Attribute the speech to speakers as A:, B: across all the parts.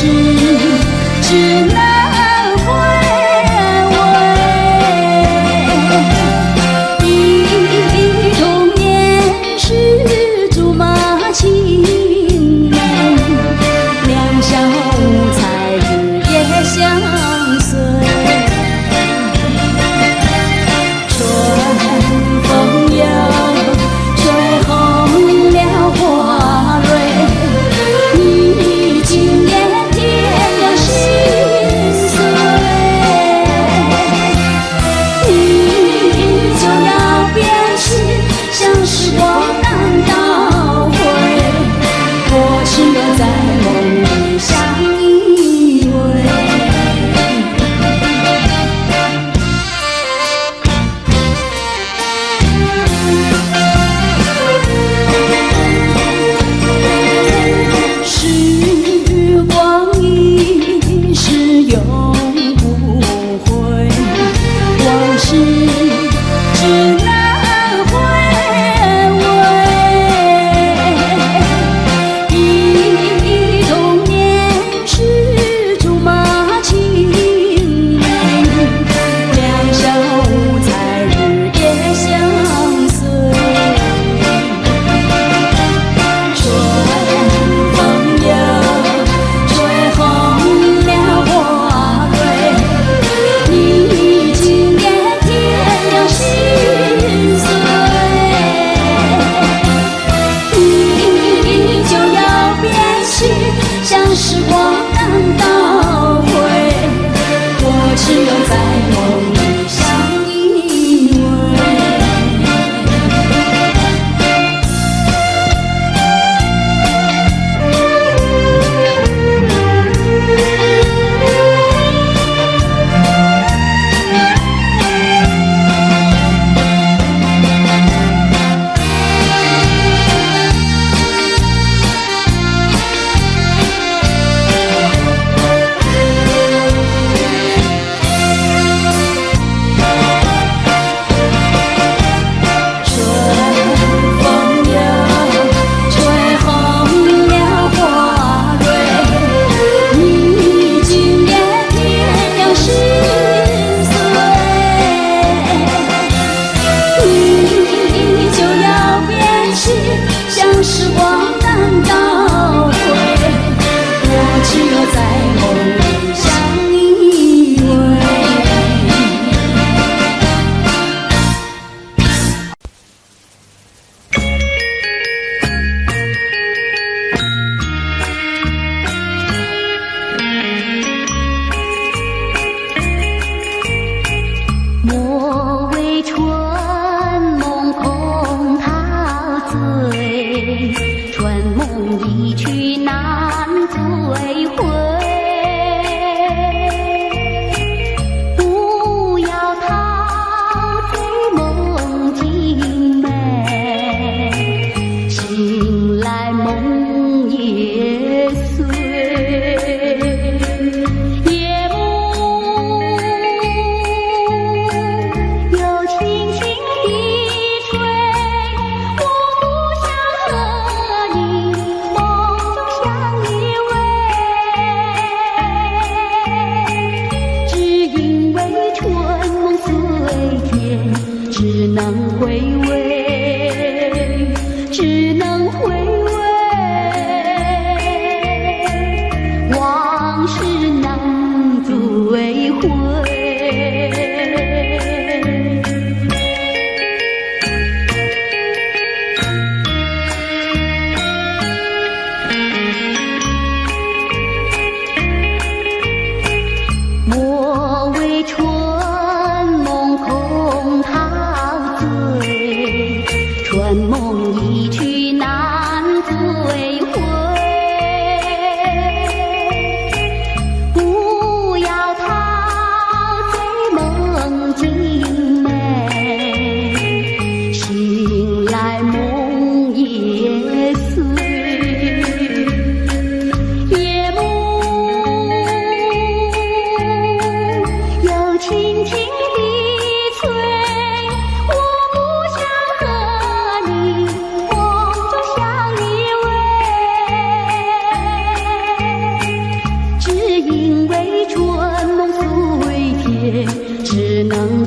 A: 只难回味。忆童年时竹马青梅，两小无猜日夜相随。春风又吹红了花蕊，你今年添了新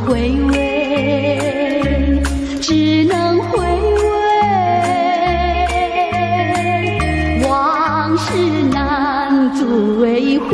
A: 回味，只能回味，往事难追回。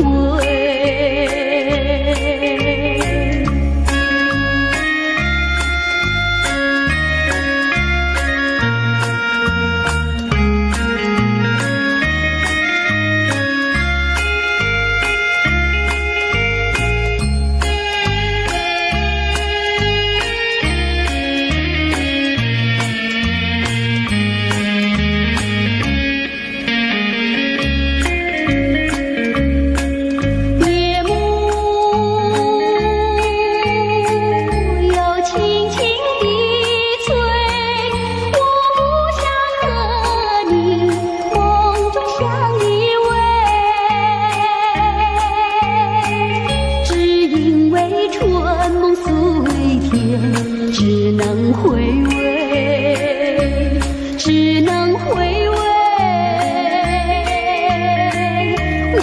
A: 只能回味，只能回味，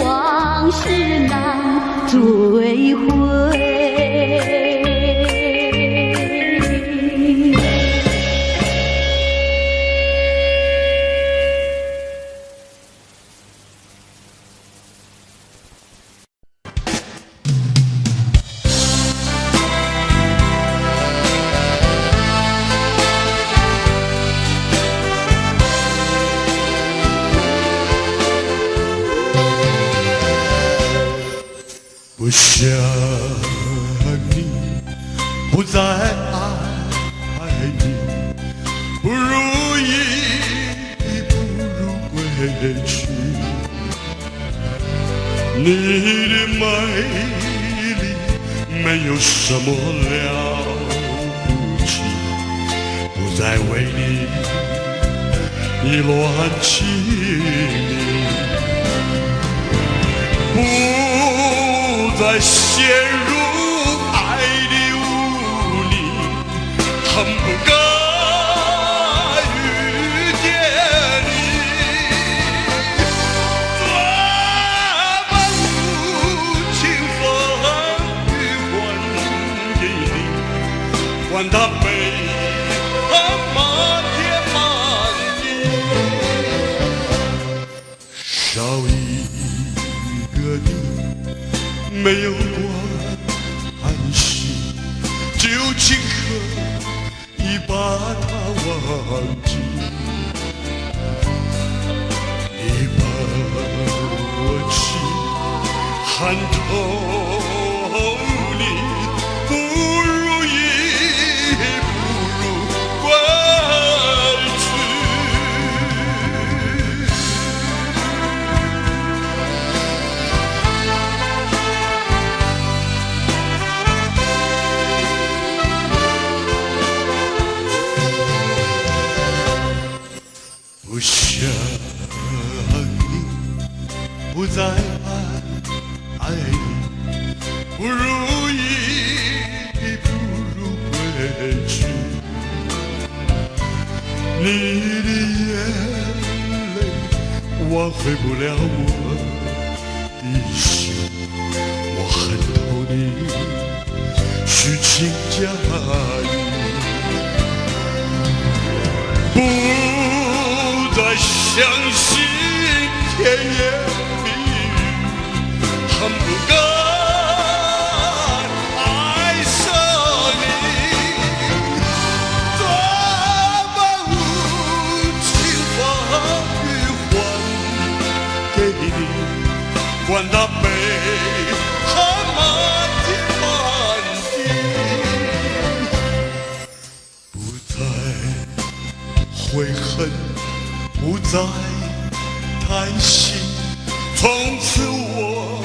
A: 往事难追回。
B: 不想你，不再爱你，不如意不如归去。你的美丽没有什么了不起，不再为你乱情迷。不再陷入爱的污泥，恨不该遇见你。这般无情风雨还给你，管他悲恨漫天漫地，少一个你。没有关系，就顷刻已把它忘记。你把我情看透你，不如意不如归去。不想你，不再爱你，不如意不如归去。你的眼泪挽回不了我的心，我恨透你虚情假意。不再相信甜言蜜语，恨不该爱上你。这般无情话语还给你，管他悲恨漫天漫地，不再悔恨。不再叹息，从此我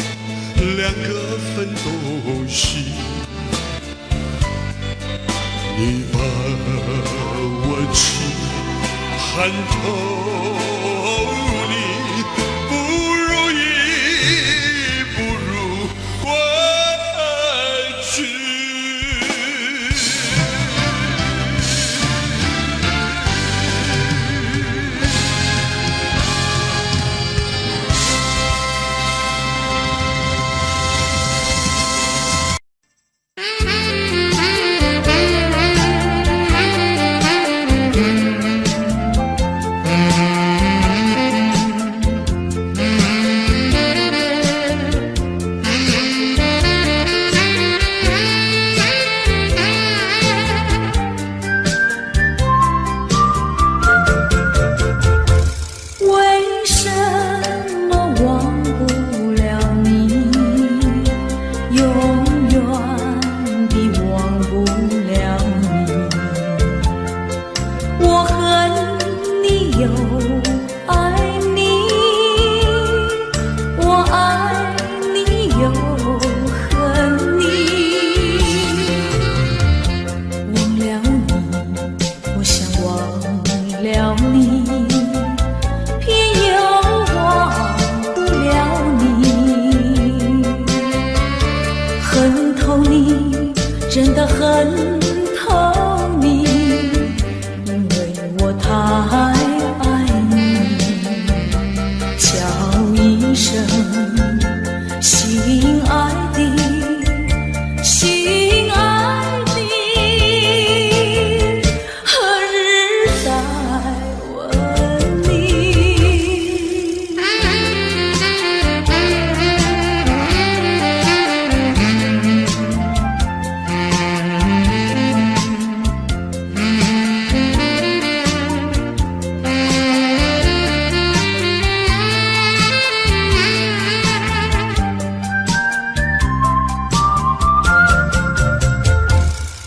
B: 两个分东西。你把我情看透你，不如意不如归去。
A: 真的很疼你，因为我太爱你。叫一声心爱的，心爱的，何日再问你？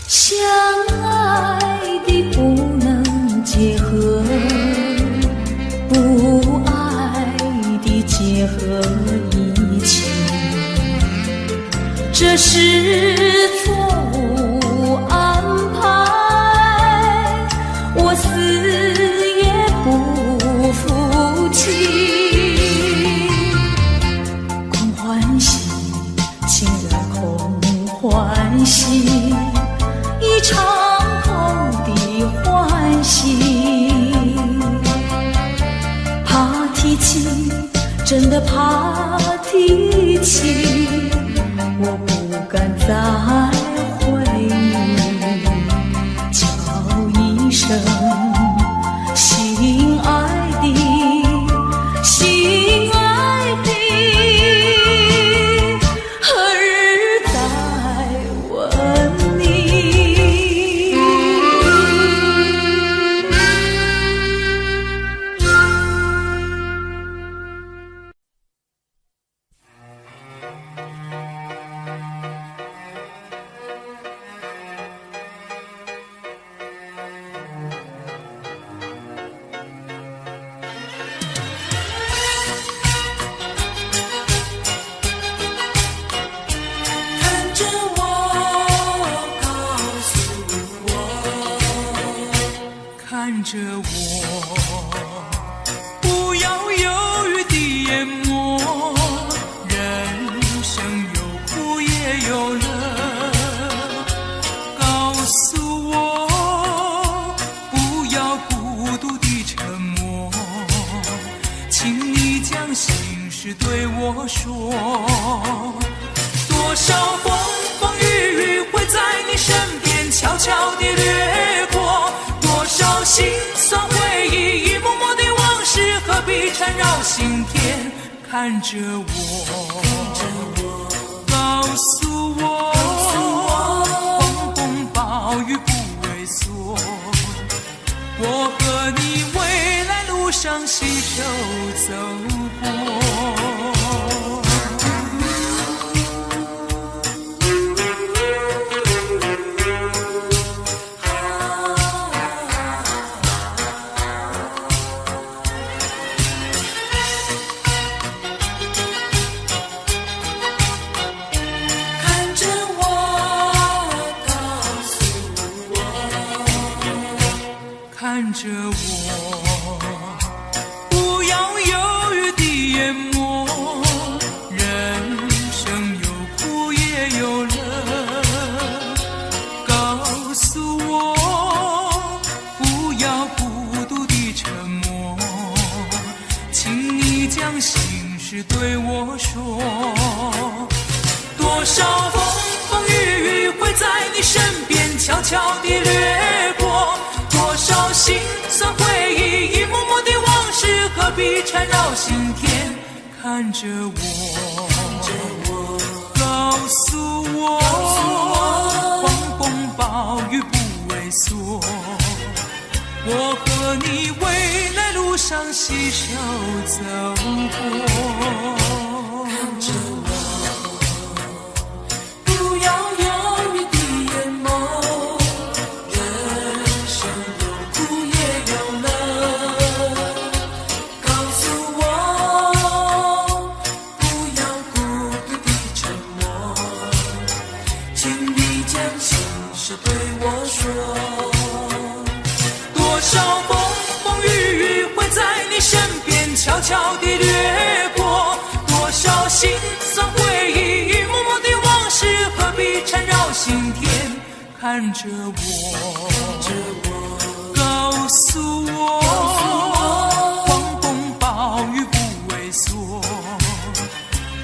A: 相爱的不能结合，不爱的结合一起，这是错误安排，我死也不服气。空欢喜，情人空欢喜，一场空的欢喜。怕提起，真的怕提起，我不敢再回忆。叫一声心爱的，心爱的，何日再问你？看着我，告诉我，看着我，不要犹豫地淹没。人生有苦也有乐，告诉我，不要孤独地沉默，请你将心事对我说。多少风风雨雨会在你身边悄悄地掠过，多少心酸回忆一幕幕的往事何必缠绕心田。看着我，告诉我，风风暴雨不畏缩，我和你未来路上携手走过。看着我，告诉我，看着我，不要犹豫地淹没。人生有苦也有乐，告诉我，不要孤独地沉默，请你将心事对我说。多少风风雨雨会在你身边悄悄地掠过，多少心酸回忆一幕幕的往事何必缠绕心田。看着我，告诉我，风风暴雨不畏缩，我和你未来路上携手走过。看着不要犹豫地淹没，人生有苦也有乐，告诉我，不要孤独地沉默，请你将心事对我说。多少风风雨雨会在你身边悄悄地掠过，多少心酸回忆一幕幕的往事何必缠绕
C: 心田看着我，告诉我，狂风暴雨不畏缩，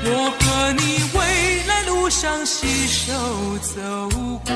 C: 我和你未来路上携手走过。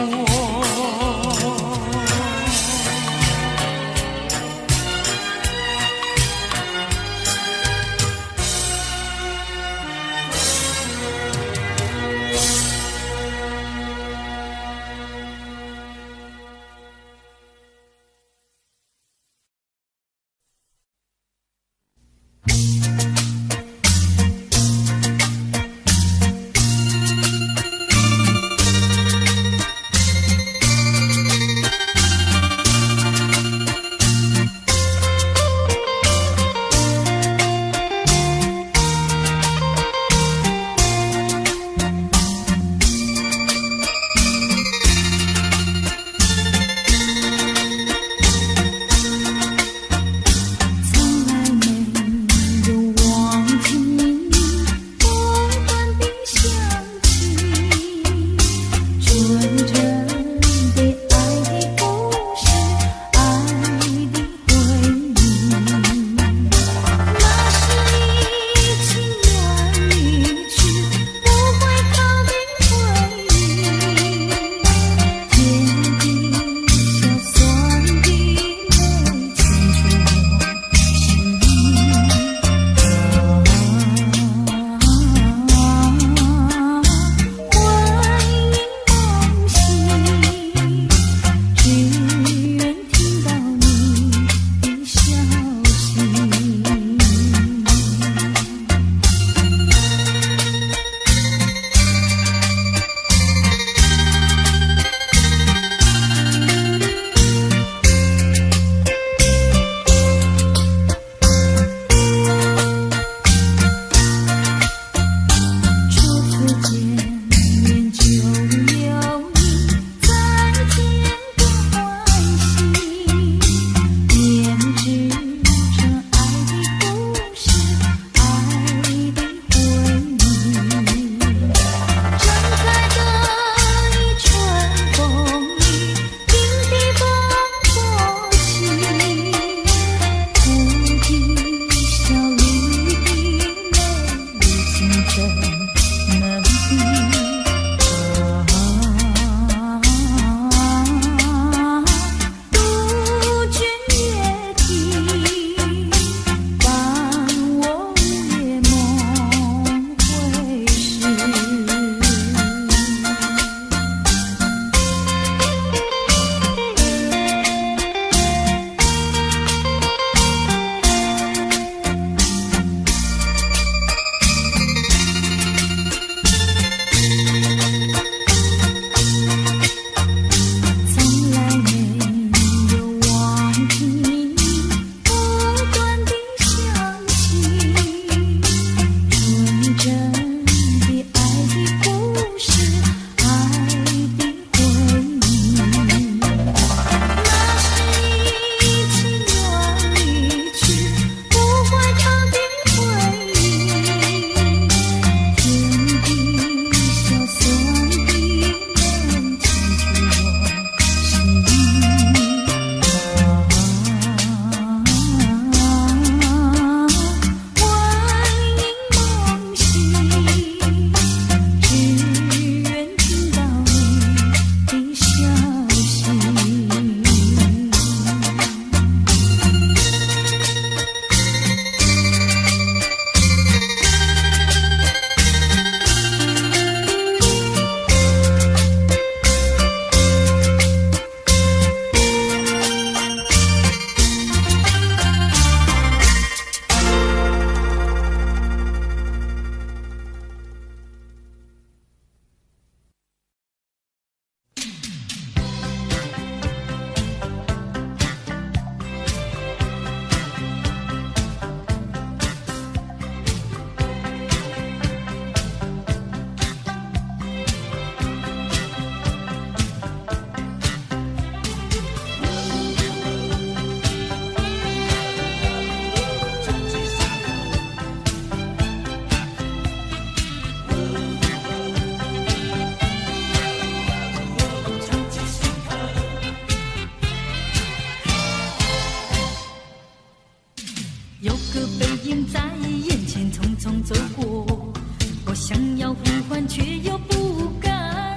A: 想要呼唤却又不敢。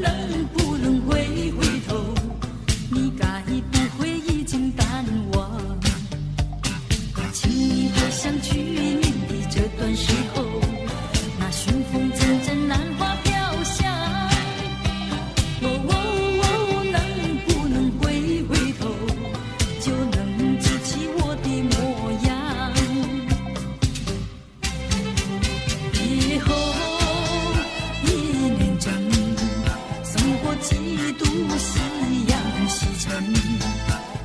A: 能不能回头？你该不会已经淡忘？请你回想去年的这段时候，那寻风阵阵兰花飘香。能不能回头，就能记起我的模样？以后一年整，送过几度夕阳西沉，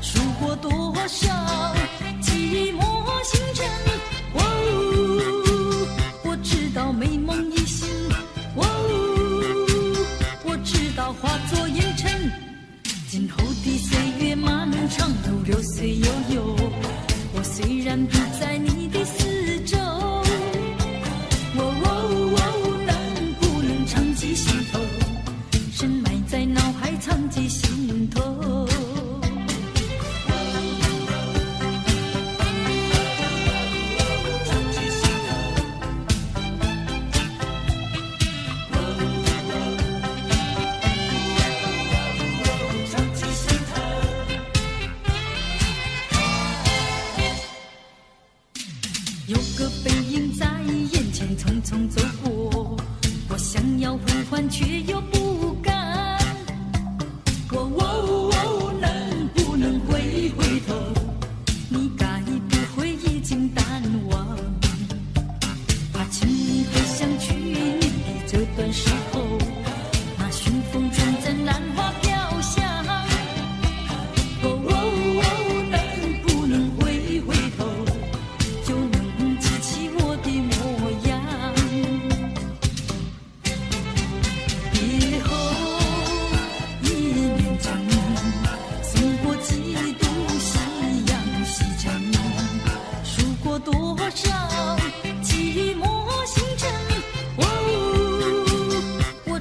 A: 数过多少寂寞星辰。我知道美梦已醒，我知道化作烟尘。今后的岁月漫长如流水悠悠，我虽然不在你的四周，能不能常记心头，深埋在脑海藏记心头。有个背影在眼前匆匆走过，我想要呼唤却又不敢。能不能回头？你该不会已经淡忘？请你回想去年的这段时候，那寻风阵阵兰花飘香。能不能回头，就能记起我的模样？以后一年整，送过几度夕阳西沉，数过多少寂寞星辰。我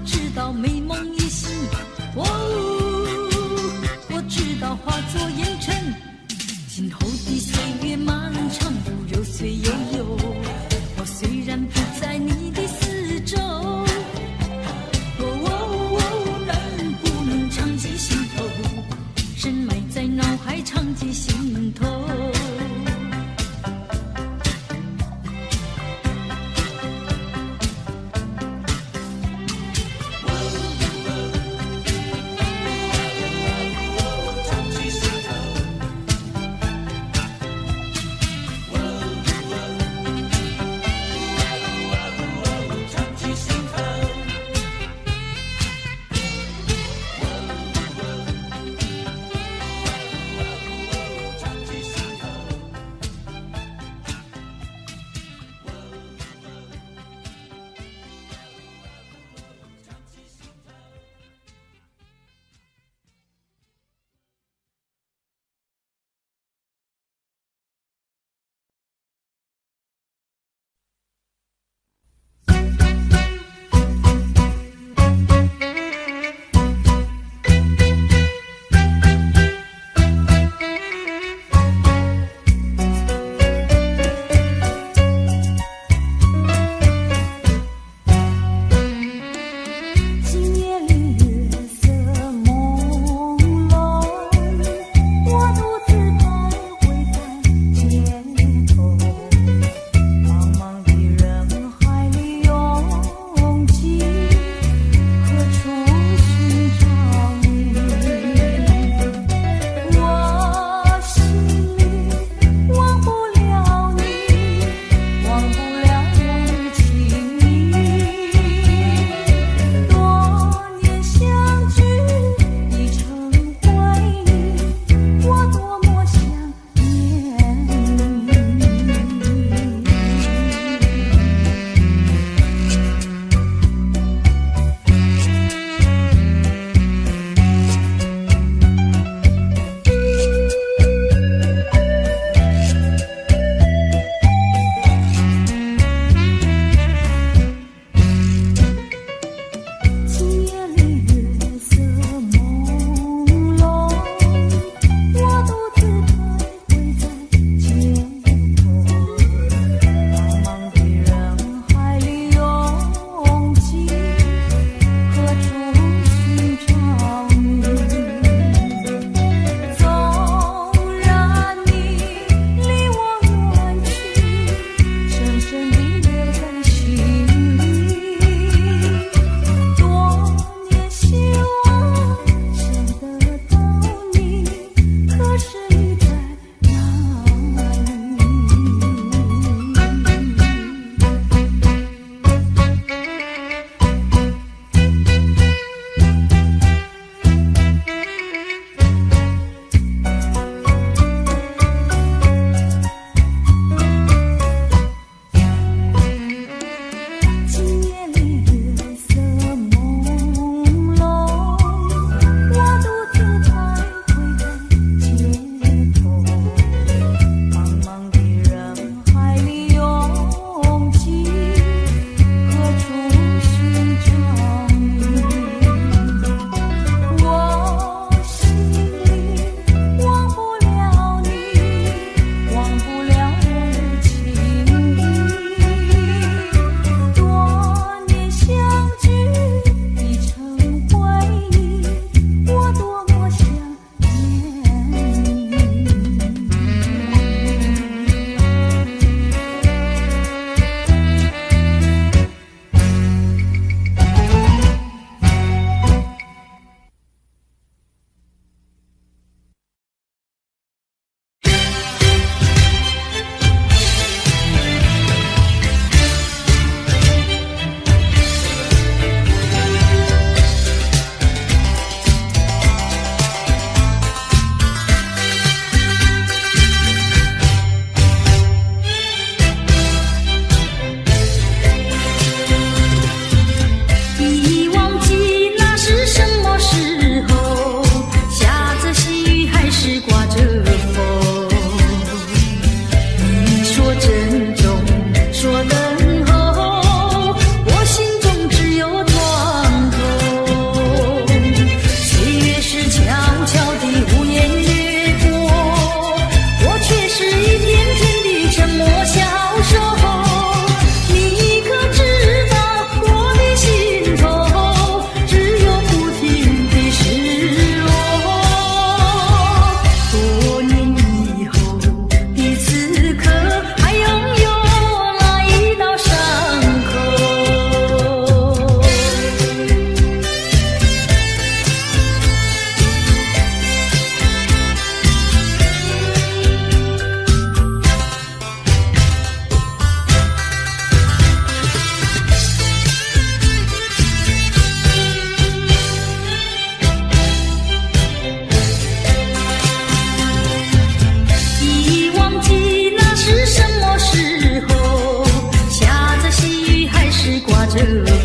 A: 着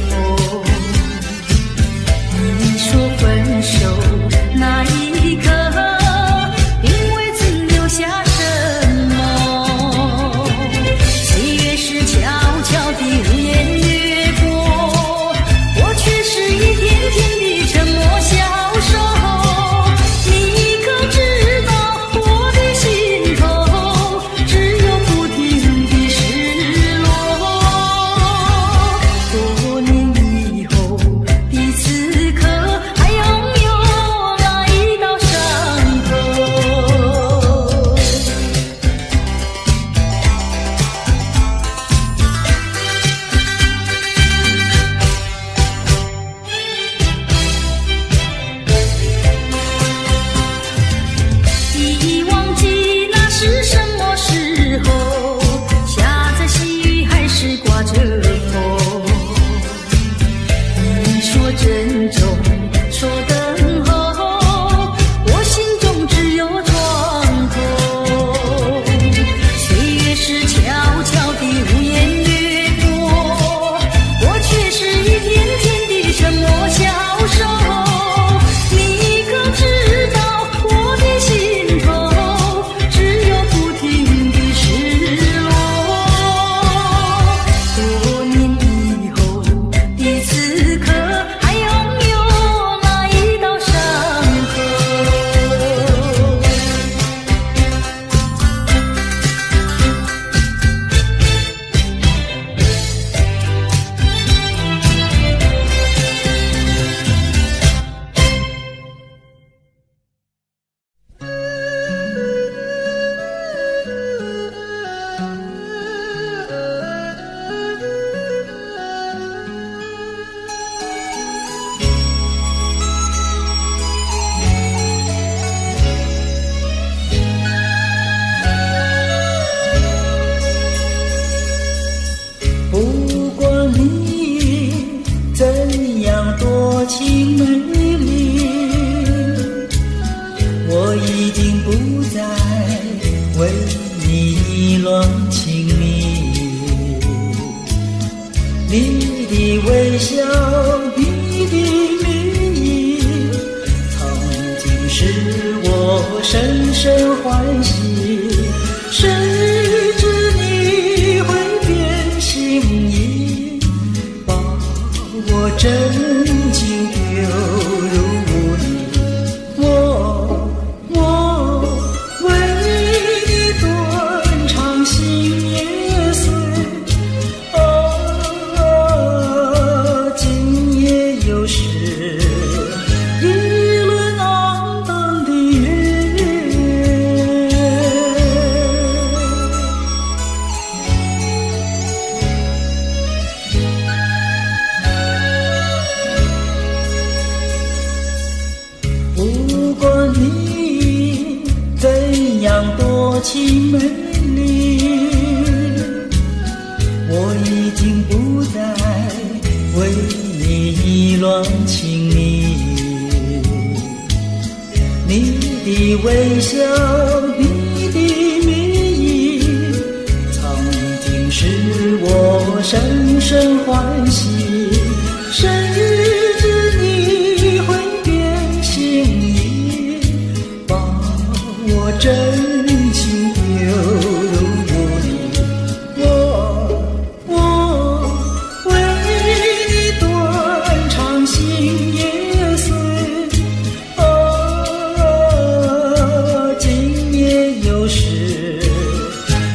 A: 风。你说分手那一刻，并未曾留下什么，岁月是悄悄地无言掠过，我却是一天天地沉默消瘦。你可知道我的心头只有不停的失落？多年以后的此刻，还拥有那一道伤口。已忘记那是什么时候，下着细雨还是刮着风。你说珍重，说等候，我心中只有创痛。岁月是悄悄地无言掠过，我却是一天天地沉默消瘦。你可知道我的心头只有不停的失落？多年以后的此刻，还拥有那一道伤口。
D: 不管你怎样多情美丽，我已经不再为你意乱情迷。你的微笑，你的名义，曾经使我深深欢喜。谁知你会变心意，把我真情丢入污泥。我为你断肠心也碎，今夜又是一轮肮荡的月。不管你怎样多情美丽，我已经不再为你意乱情迷。你的微笑，你的名义，曾经使我深深欢喜。谁知你会变心意，把我真情丢入污泥。我为你断肠心也碎，今夜又是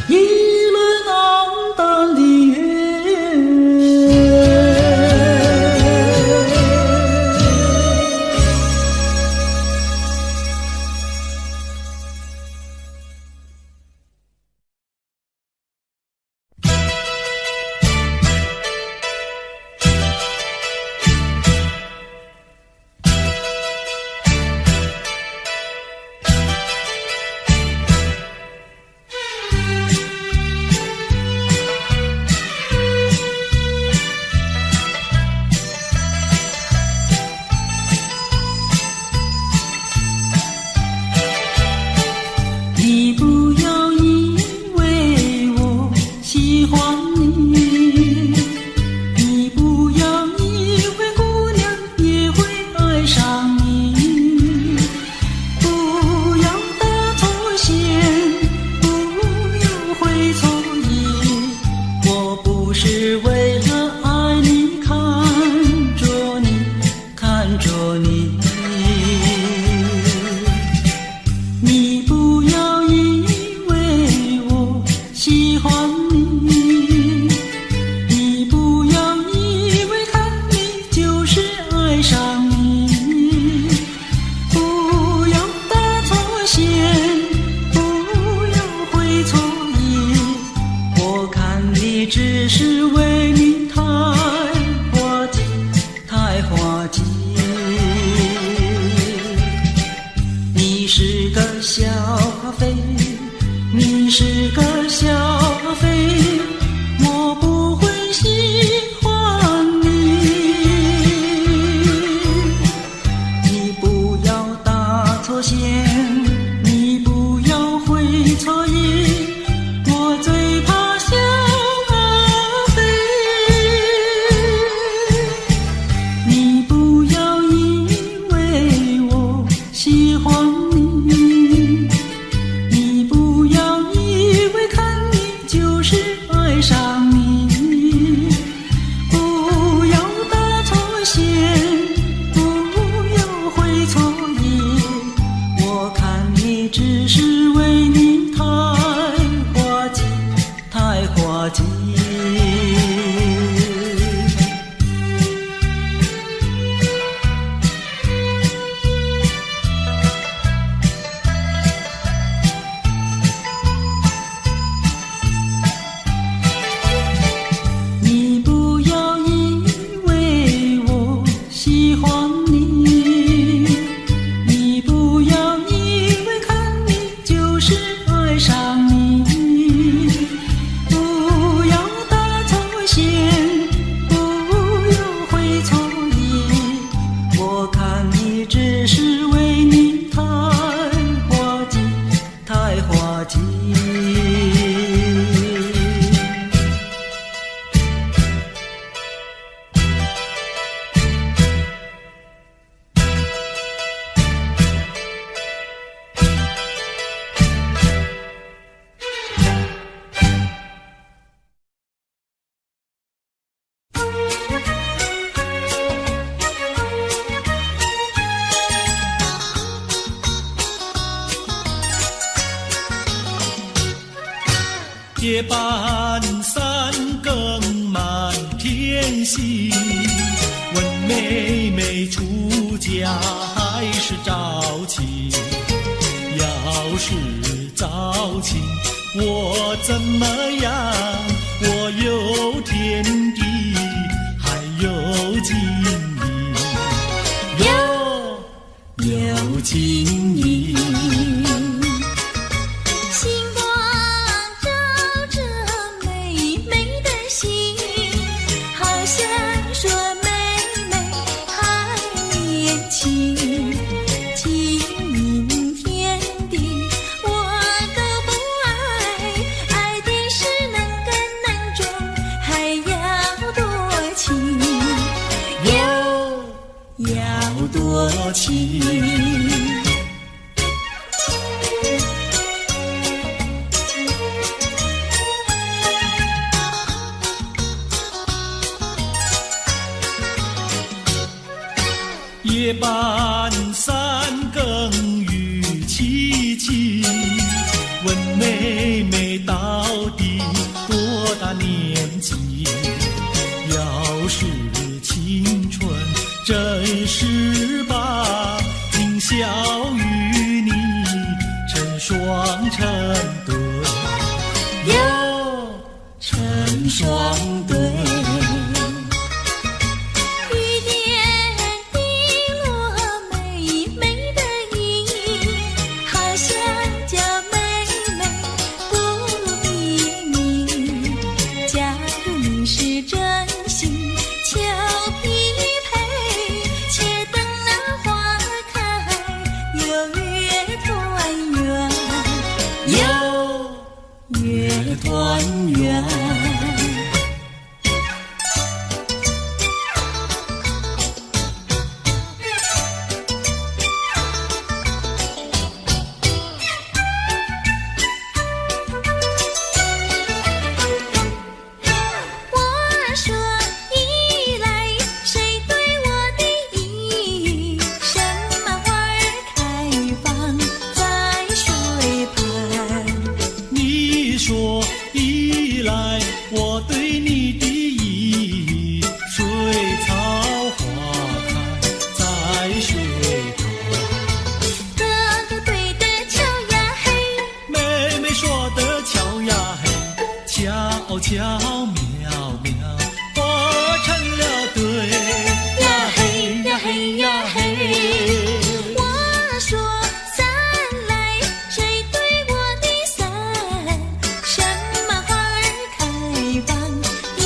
D: 一轮肮荡的月。夜半三更满天星，问妹妹出嫁还是早亲？要是早亲，我怎么样？我有天地，还有金银，有金银。多情，夜半三更雨凄凄，问妹妹到底多大年纪？要是青春真是把今宵与你成双成对，哟，成双对。
A: 雨点滴落美美的衣，好像叫妹妹不理你。假如你是真心，俏皮团圆。我说依来，谁对我的意？什么花儿开放在水畔？
D: 你说依来，我对你的意，水草花开在水旁。
A: 哥哥对的巧呀嘿，
D: 妹妹说的巧呀嘿，巧巧妙妙，活成了对
A: 呀嘿呀嘿呀嘿。我说伞来，谁对我的伞？什么花儿开放夜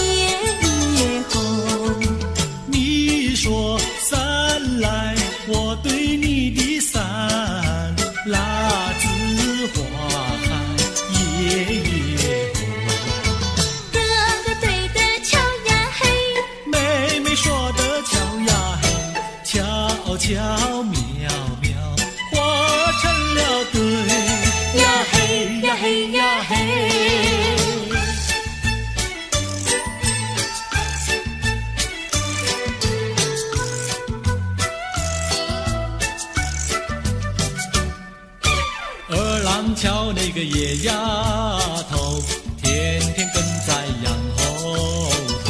A: 夜红？
D: 你说伞来，我对你的伞，蜡子花开夜夜红。
A: 哥哥对的巧呀嘿，
D: 妹妹说的巧呀嘿，巧巧妙妙，活成了对
A: 呀嘿呀嘿呀嘿。
D: 二郎桥那个野丫头，天天跟在羊后头，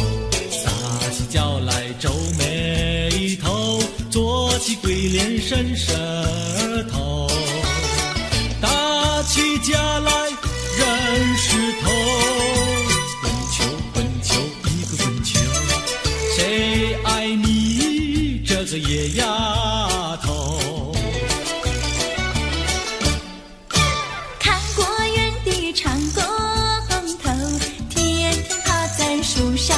D: 撒起娇来皱眉头，做起鬼脸伸舌头，打起架来人石头，滚球滚球一个滚球，谁爱你这个野丫头？
A: 看过园的长工头，天天趴在树上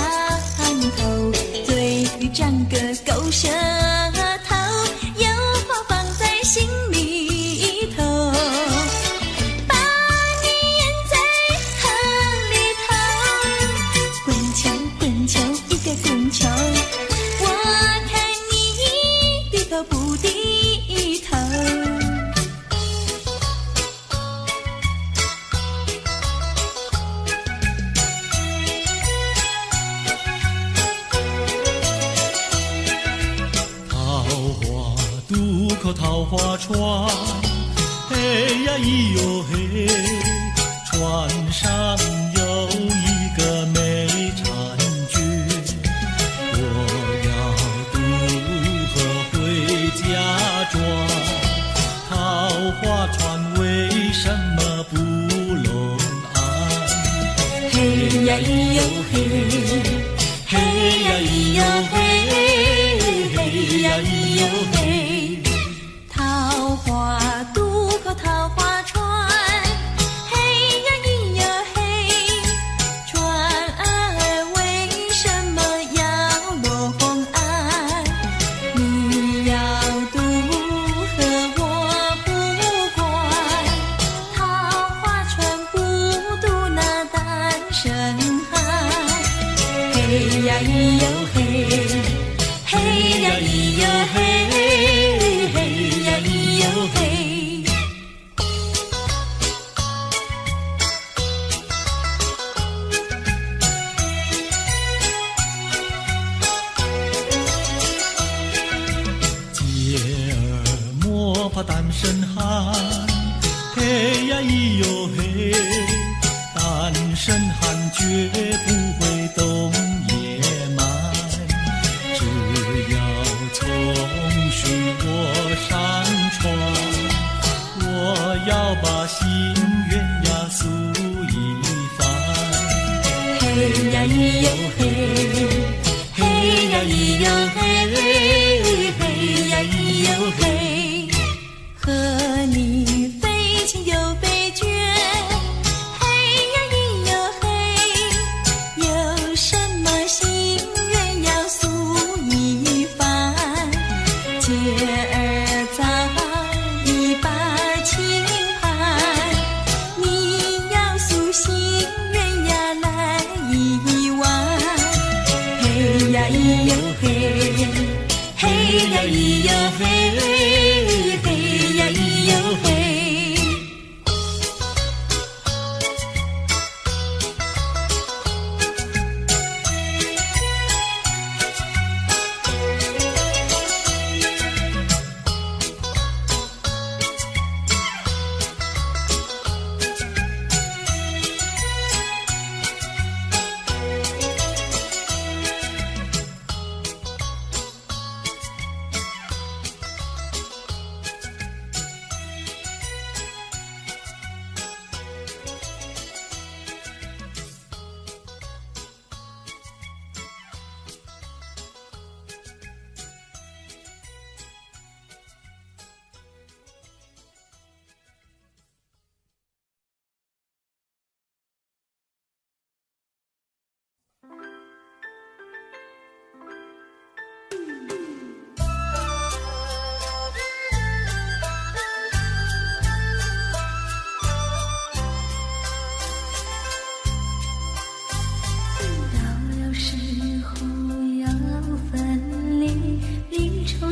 A: 头，嘴里长个狗舌头，有话放在心里头，把你咽在河里头。滚球滚球一个滚球，我看你低头不低头。
D: 渡口桃花船，嘿呀咿哟嘿，船上有
C: 嘿呀咿哟嘿，嘿呀咿哟嘿。桃花渡口桃花船，嘿呀咿呀嘿，船儿为什么要落红岸？你要渡河我不管，桃花船不渡那单身汉。嘿呀咿哟嘿，嘿呀咿哟嘿，嘿呀咿哟嘿。
D: 姐儿莫怕单身汉，嘿呀咿哟嘿，单身汉绝不会懂野蛮，只要从许我上船，我要把心愿呀诉一番。
C: 嘿呀咿哟嘿，嘿呀咿哟嘿，嘿呀咿哟嘿。和你非亲又非眷，嘿呀咿哟嘿。有什么心愿要诉一番？姐儿早已把情盼，你要诉心愿呀来一碗。嘿呀咿哟嘿，嘿呀咿哟嘿，嘿呀咿哟嘿。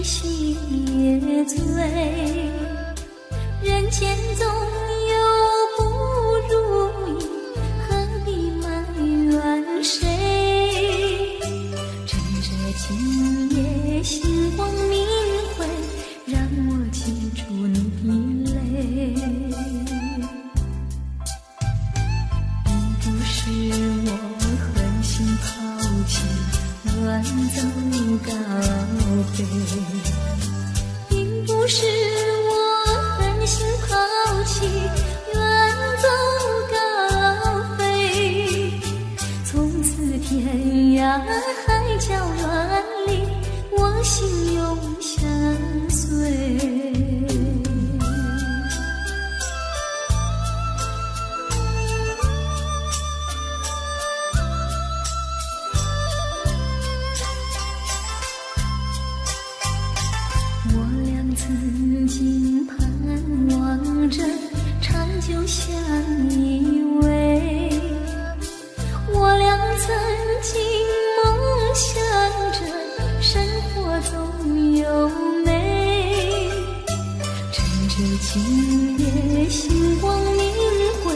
C: 心也醉，人间总有不如意，何必埋怨谁？趁着今夜星光明辉，让我记住你的泪。并不是我狠心抛弃，乱走高飞，并不是我狠心抛弃，远走高飞。从此天涯海角万里，我心永相随。曾经盼望着长久相依偎，我俩曾经梦想着生活总有美。趁着今夜星光明辉，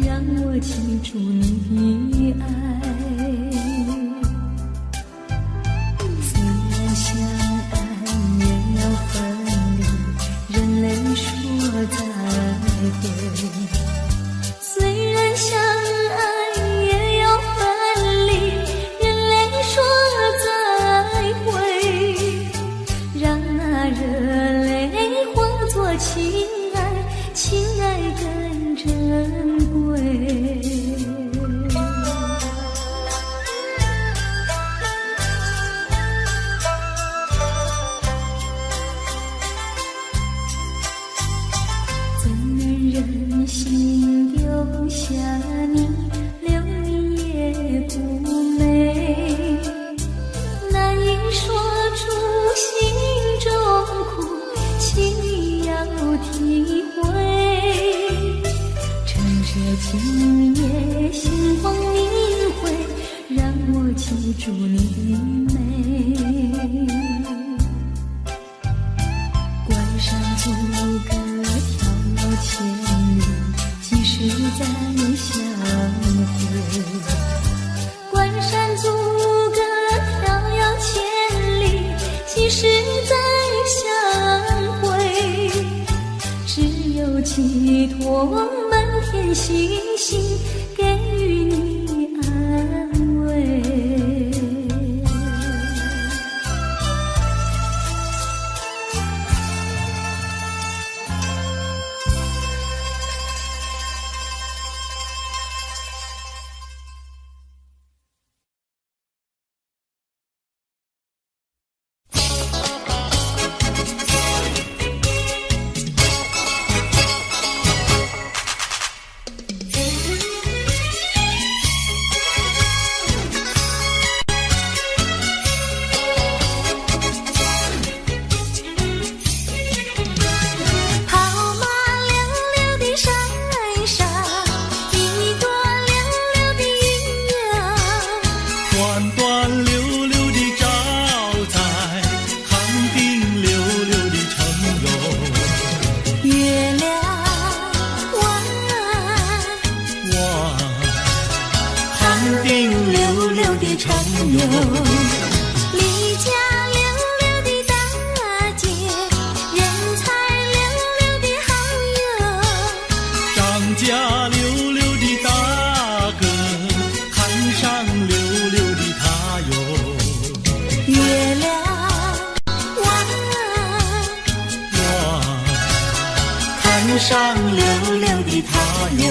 C: 让我记住你的爱。虽然相爱也要分离，人类说再会。虽然相爱也要分离，人类说再会。让那热泪化作情爱，情爱更珍贵。
A: 祝你美。关山阻隔迢千里，几时再相会？关山阻隔迢千里，几时再相会？只有寄托满天星星，给予你安慰。离家溜溜的大姐，人才溜溜的好友，
D: 张家溜溜的大哥，看上溜溜的他哟。
A: 月亮弯，
D: 我看上溜溜的他哟。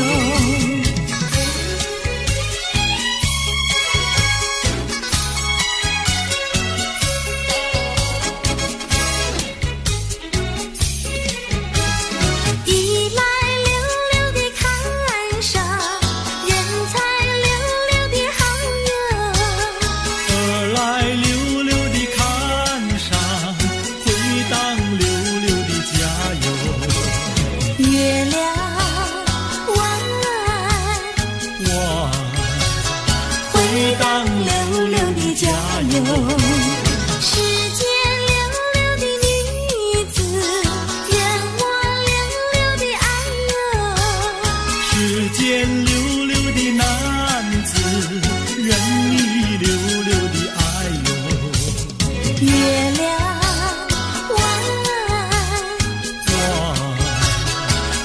A: 世间溜溜的女子，愿我溜溜的爱哟。
D: 世间溜溜的男子，任你溜溜的爱哟。
A: 月亮弯，
D: 我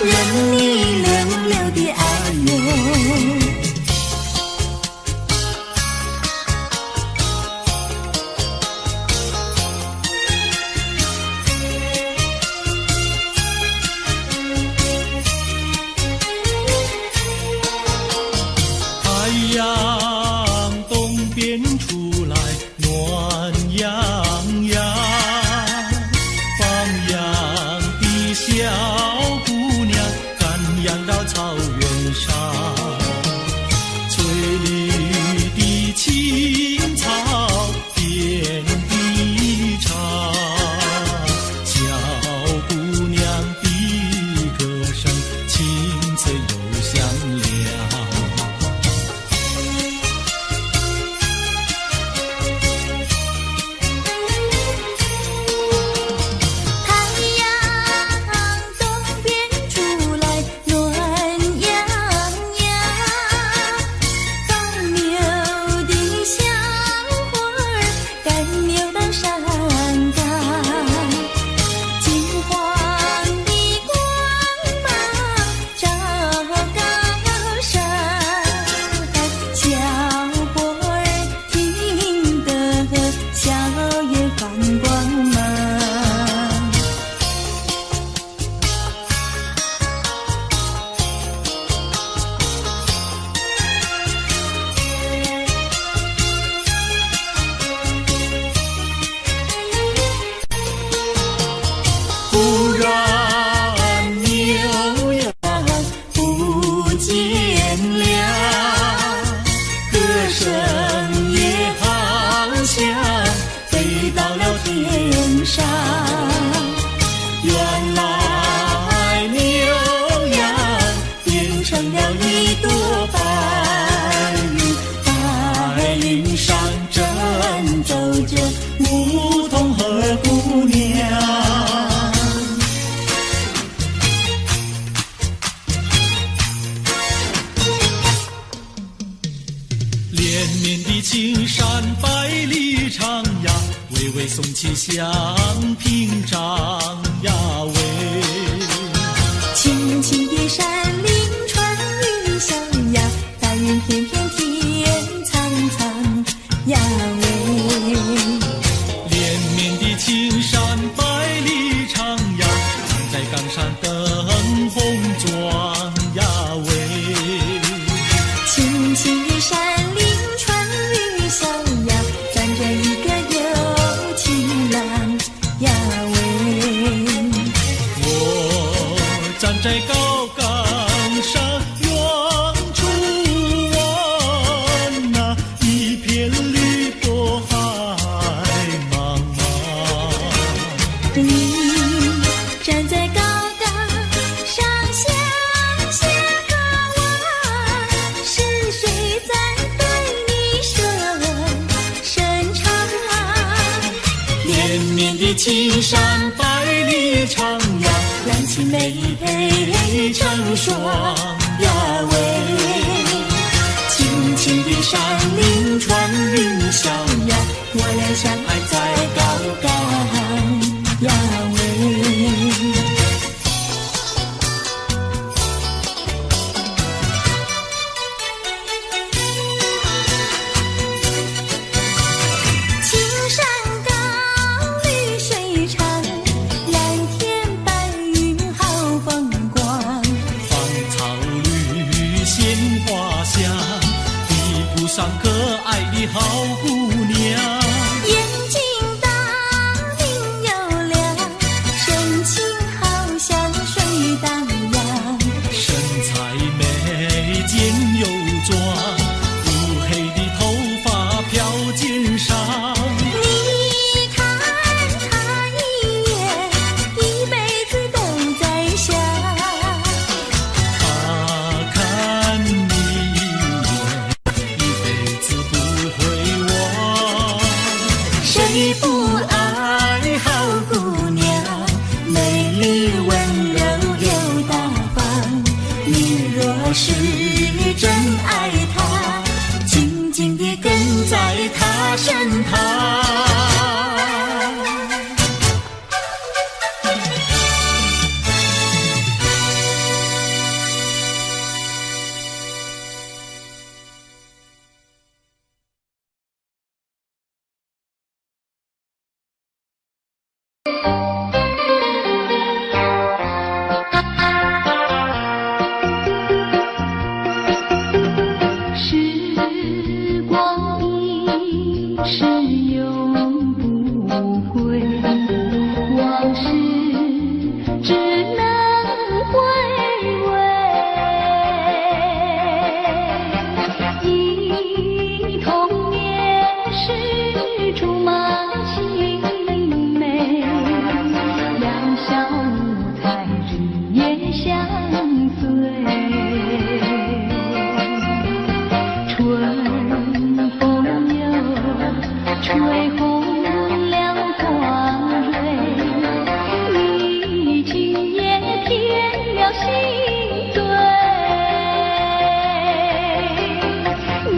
A: 任你溜溜的爱哟。
D: 太阳东边出来暖洋洋。微送起香屏障呀喂。
E: 青青的山林穿云霄呀，白云片片天苍苍呀喂。
D: 连绵的青山百里长呀，站在岗上灯红妆呀喂。
E: 青青的山林穿云霄呀，站着一个有情郎呀喂。
D: 我站在高岗上远处望那一片绿波海茫茫。
E: 你站在高岗上向下望，是谁在对你伸长？
D: 连绵的青山百里长呀，
E: 蓝青梅配成双呀喂。青青的山林穿云霄呀，我俩相爱在高岗呀喂。青山高，绿水长，蓝天白云好风光。
D: 芳草绿，鲜花香，地铺上可爱的好姑娘。
E: 眼睛大，明又亮，神情好像水荡漾。
D: 身材美，肩又壮，乌黑的头发飘肩上。
E: 你看他一眼，一辈子都在想。
D: 他看你一眼，一辈子不会忘。
E: 谁不爱好姑娘？美丽温柔又大方。你若是真爱她，紧紧地跟在她身旁。时光一逝永不回，往事只能回味。忆童年时竹马青梅，两小无猜日夜相随。春风又吹红了花蕊，你今夜添了心醉，你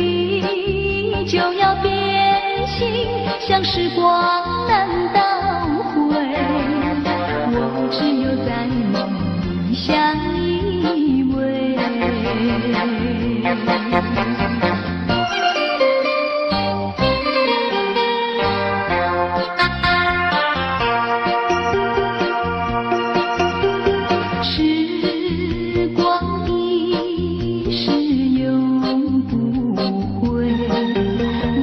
E: 就要变心，像时光难倒回，我只有在梦里相依偎。时光一逝永不回，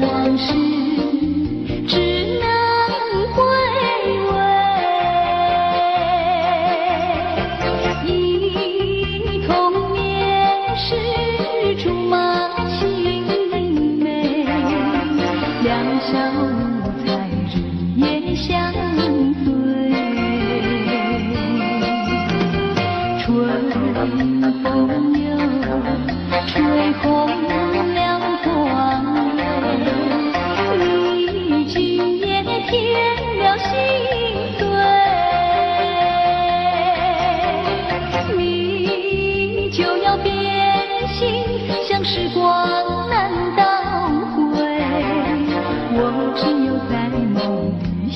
E: 往事只能回味。忆童年时竹马青梅，两小无猜日夜相随。春风又吹红了花蕊，你今夜添了心醉，你就要变心，像时光难倒回，我只有在梦里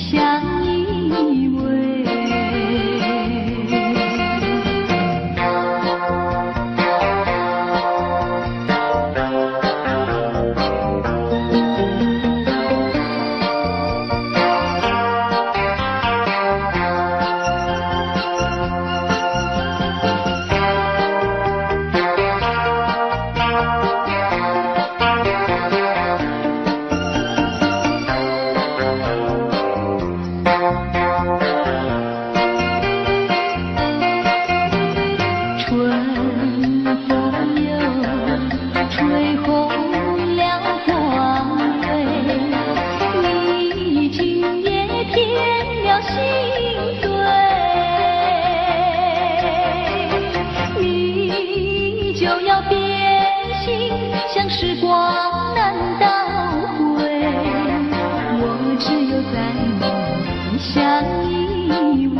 A: 心碎，你就要变心，像时光难倒回，我只有在梦里相依偎。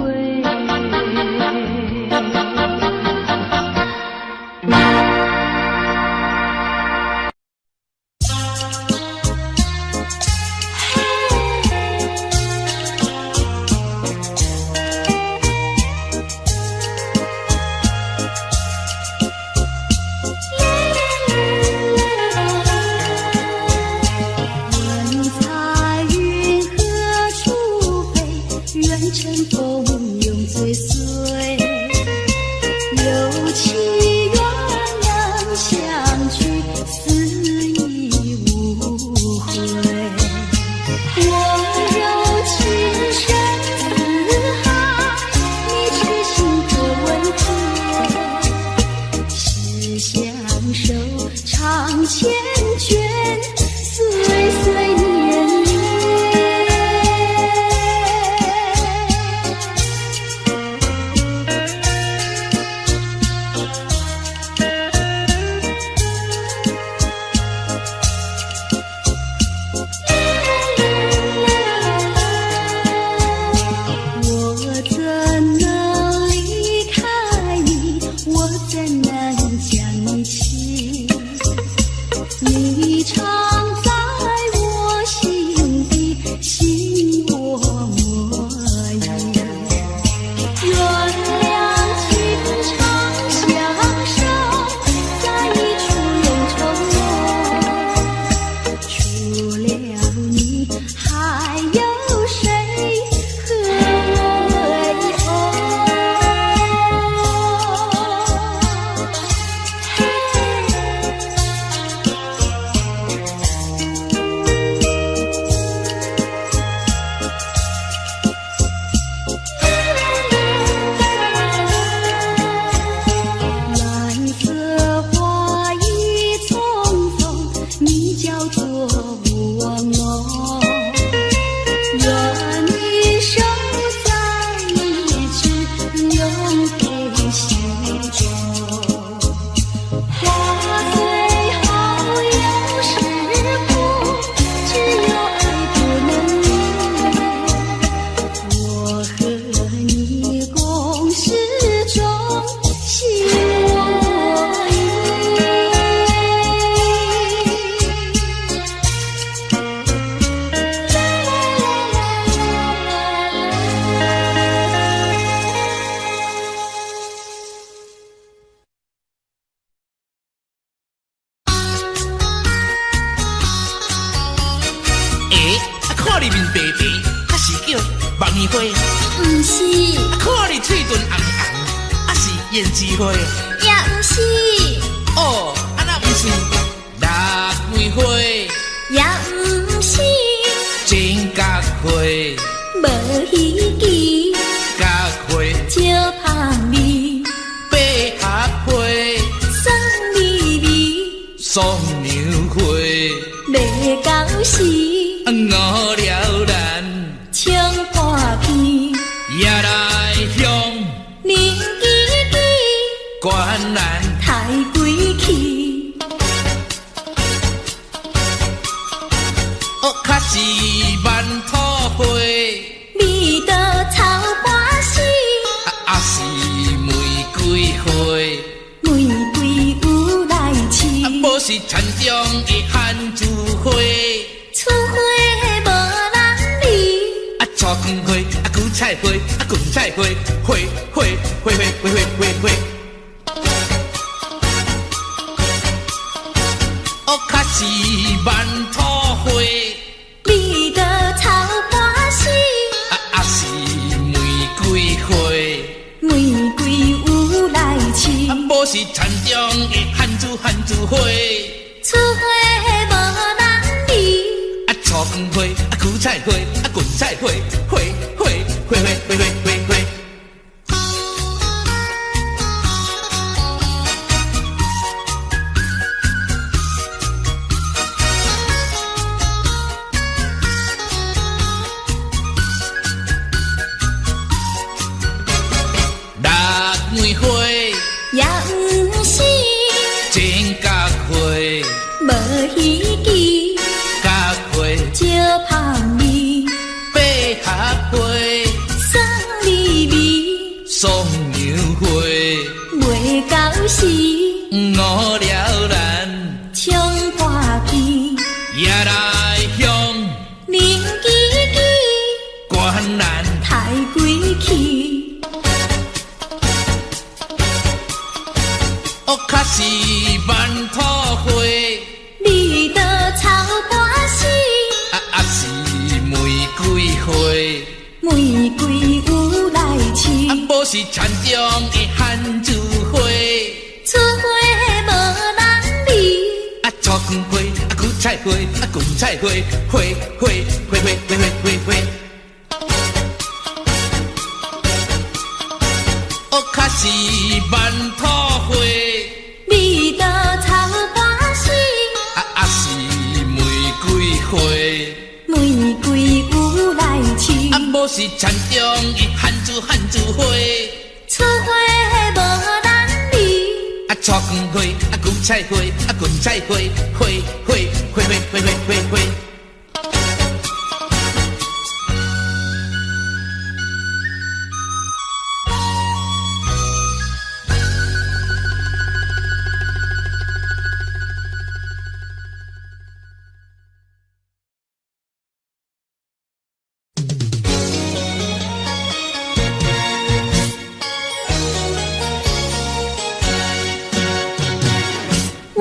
A: 乘风永追随，有情鸳鸯相聚，思忆无悔。我柔情深似海，你痴心可问天。是相守长缱绻，岁岁年年。你常在我心底，心我莫疑。原谅情长相守，在一处永重逢。除了你，还有谁和我为偶？
F: 看你面白白，还是叫望年花？
A: 不是，
F: 看你嘴唇红红，还是胭脂花？
A: 也不是，
F: 哦，啊那不是腊梅花，
A: 也不是，
F: 真角花，
A: 无稀奇，
F: 角花，
A: 少香味，
F: 百合花，
A: 酸味味，
F: 双牛花，
A: 要到时，
F: 我了咱
A: 唱破片，
F: 也来向
A: 年纪纪，
F: 观咱
A: 太贵气，
F: 哦，较是万土花，
A: 味道草花丝，
F: 啊是玫瑰花，
A: 玫瑰有来试，
F: 无是田中的番薯花。
A: 厝花无人理，
F: 啊，菜根花，啊，韭菜花，啊，芹菜花，花花花花花花花。哦，较是万土花，
A: 味道草花丝，
F: 啊是玫瑰花，
A: 玫瑰有来试，
F: 啊，无是田中的番薯花。
A: 厝花无人理，
F: 啊，菜根花，啊，韭菜花，啊，芹菜花，花花花花花花花花。
A: 是
F: 误了咱，
A: 冲破去，
F: 也来向
A: 零记记，
F: 关咱
A: 太归去，
F: 确实万土花，
A: 你的草半死，
F: 是玫瑰花，
A: 玫瑰有来痴，
F: 无是田中的番薯花，
A: 出花无人理，
F: 菜根花，韭菜花，芹菜花，花花花花花花花花。确实万土花，
A: 你的草半死，
F: 是玫瑰花，
A: 玫瑰有来痴，
F: 无是田中的番薯花，
A: 出花无人理，
F: 菜根花，韭菜花，芹菜花，花花花花花花花花。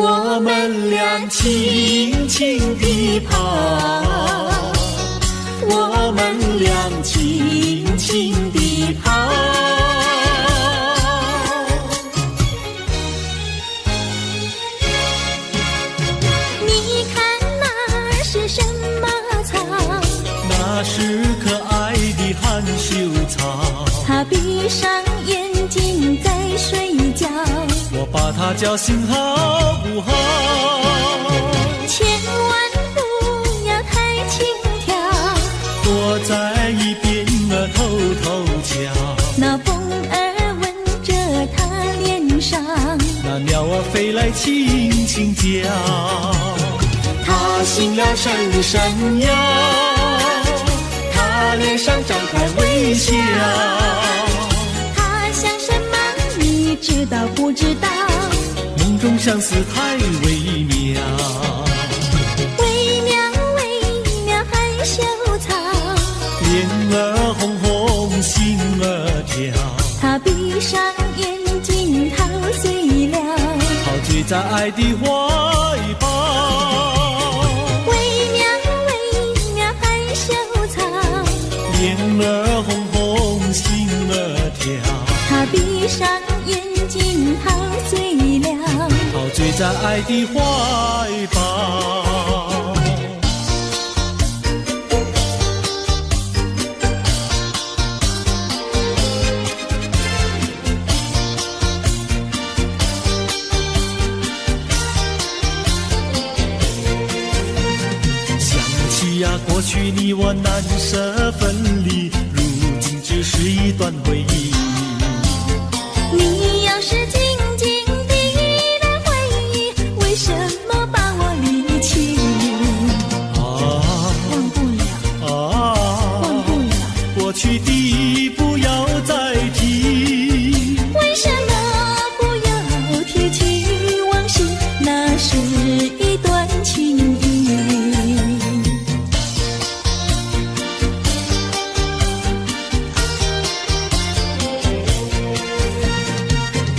E: 我们俩轻轻地跑，我们俩轻轻地跑。
A: 你看那是什么草？
D: 那是可爱的含羞草，
A: 它闭上眼睛在睡觉，
D: 我把它叫醒好不好？
A: 千万不要太轻佻，
D: 躲在一边偷偷瞧，
A: 那风儿吻着它脸上，
D: 那鸟儿飞来轻轻叫，
E: 他醒了伸伸腰，他脸上张开微笑。
A: 它想什么你知道不知道？
D: 梦中相思太微妙，
A: 微妙微妙害羞草，
D: 脸儿红红心儿跳，
A: 它闭上眼睛陶醉了，
D: 陶醉在爱的怀抱。
A: 微妙微妙害羞草，
D: 脸儿红红心儿跳，
A: 它闭上眼睛陶醉了，
D: 陶醉在爱的怀抱。想起呀，过去你我难舍分离，如今只是一段回忆。
A: 你要是静静地来回忆，为什么把我离弃？忘不了，忘不了，
D: 过去的不要再提。
A: 为什么不要提起往事？那是一段情谊。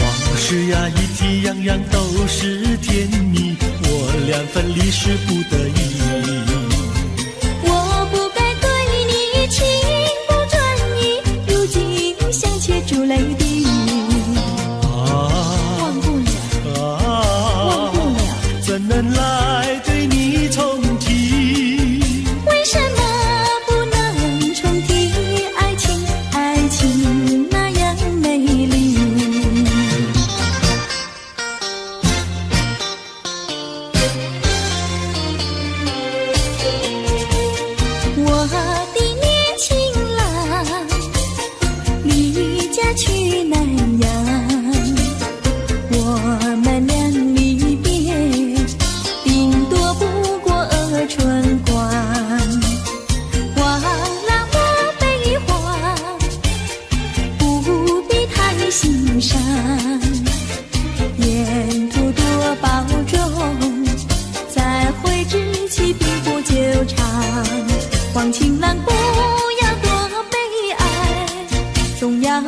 D: 往事呀，一提样样都是甜蜜，我俩分离是不得已。
A: 我不该对你情不转移，如今想起珠泪滴。忘不了，忘不了，
D: 怎能来对你重提？
A: 为什么不能重提爱情？爱情那样美丽。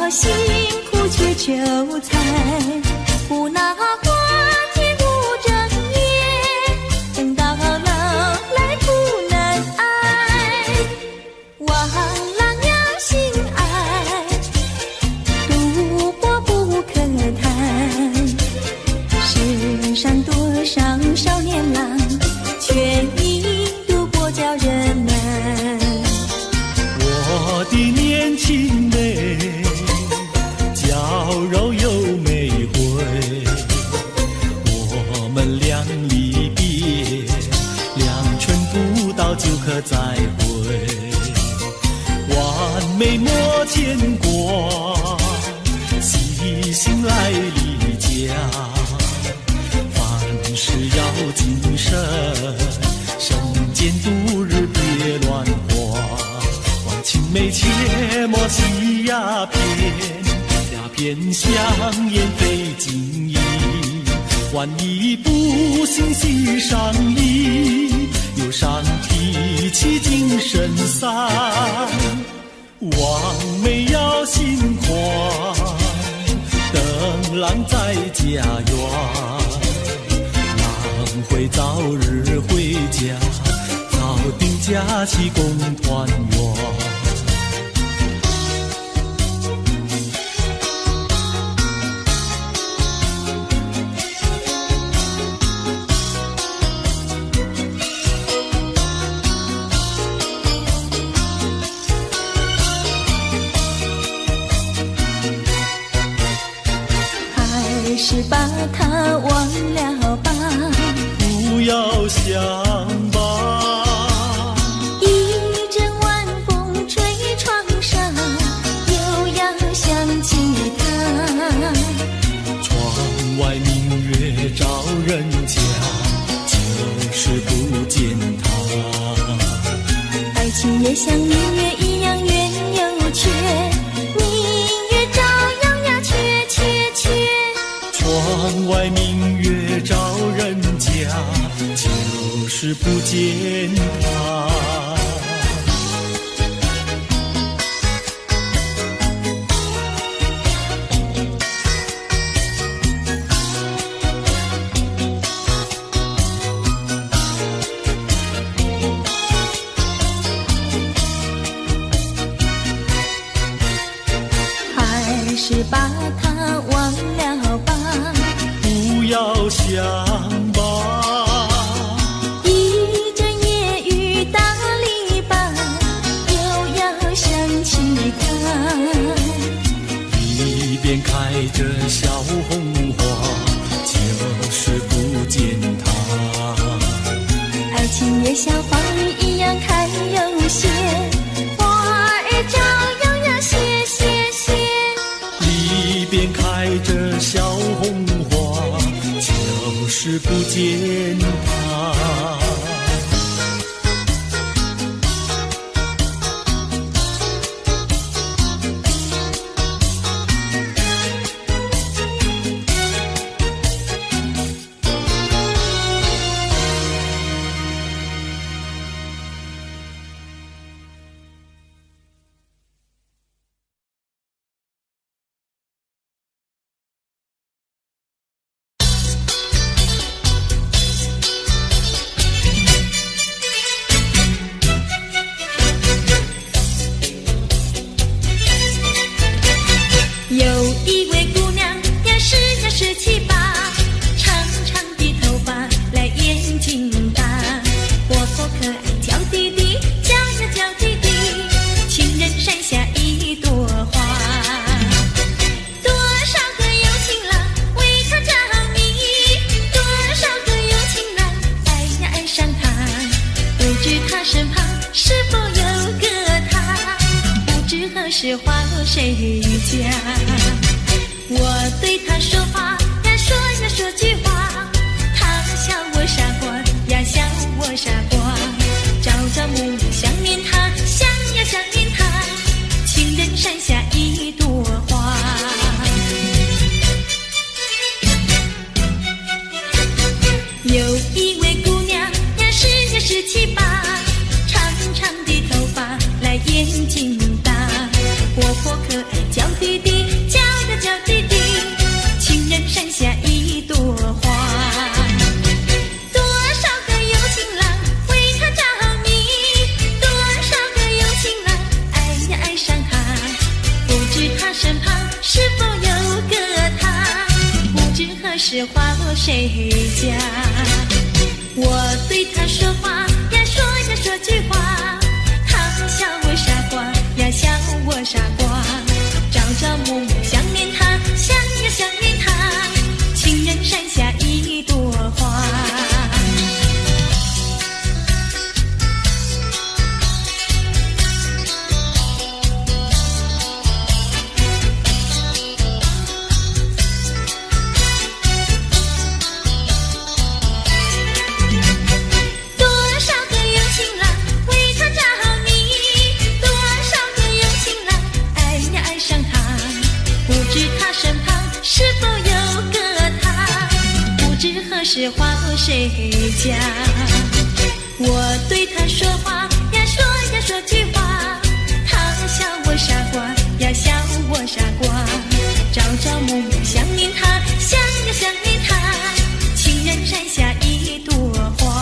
E: 我辛苦去求财，不拿花钱无正业，等到老来不能爱。王郎要心爱，赌博不可谈。世上多少少年郎，却因赌博叫人难。
D: 我的年轻妹，娇柔又玫瑰，我们俩离别，2春不到就可再会。完美莫牵挂，细心来离家，凡事要谨慎，身兼度日别乱花。青梅切莫吸鸦片，鸦片香烟非金银。万一不幸喜上衣，忧伤提起精神散。望梅要心宽，等郎在家园，郎会早日回家，早定假期共团圆。
E: 还是把它忘了吧，
D: 不要想吧。
E: 一阵晚风吹窗上，又要想起他。
D: 窗外明月照人家，就是不见他。
E: 爱情也像明月一样圆又缺，明月照样呀缺缺缺。
D: 窗外明月照人家，就是不见他。
E: 还是把它忘了吧，
D: 不要想吧。
E: 一阵夜雨打篱笆，又要想起他。
D: 一边开着小红花，就是不见他。
E: 爱情也像花儿一样开又谢，花儿照样呀谢谢谢。
D: 一边开着小红花，就是不见他。
E: 有一位姑娘呀17、18，长长的头发来眼睛大，活泼可爱娇滴滴，叫呀叫滴滴，情人山下一朵花。多少个有情郎为她着迷，多少个有情郎爱呀爱上她，不知她身旁是否有个他，不知何时花落谁家。我对他说话呀说呀说句话，他笑我傻瓜呀笑我傻瓜，朝朝暮暮想念他，想呀想念他，情人山下一朵花。有一位姑娘呀17、18，长长的头发来眼睛大，活泼可爱娇滴滴，是花落谁家？我对他说话呀，说呀说句话，他笑我傻瓜呀，笑我傻瓜。朝朝暮暮想念他，想呀想念他，情人山下一朵花。是花落谁家？我对他说话呀，说呀说句话，他笑我傻瓜呀，笑我傻瓜。朝朝暮暮想念他，想呀想念他，情人山下一朵花。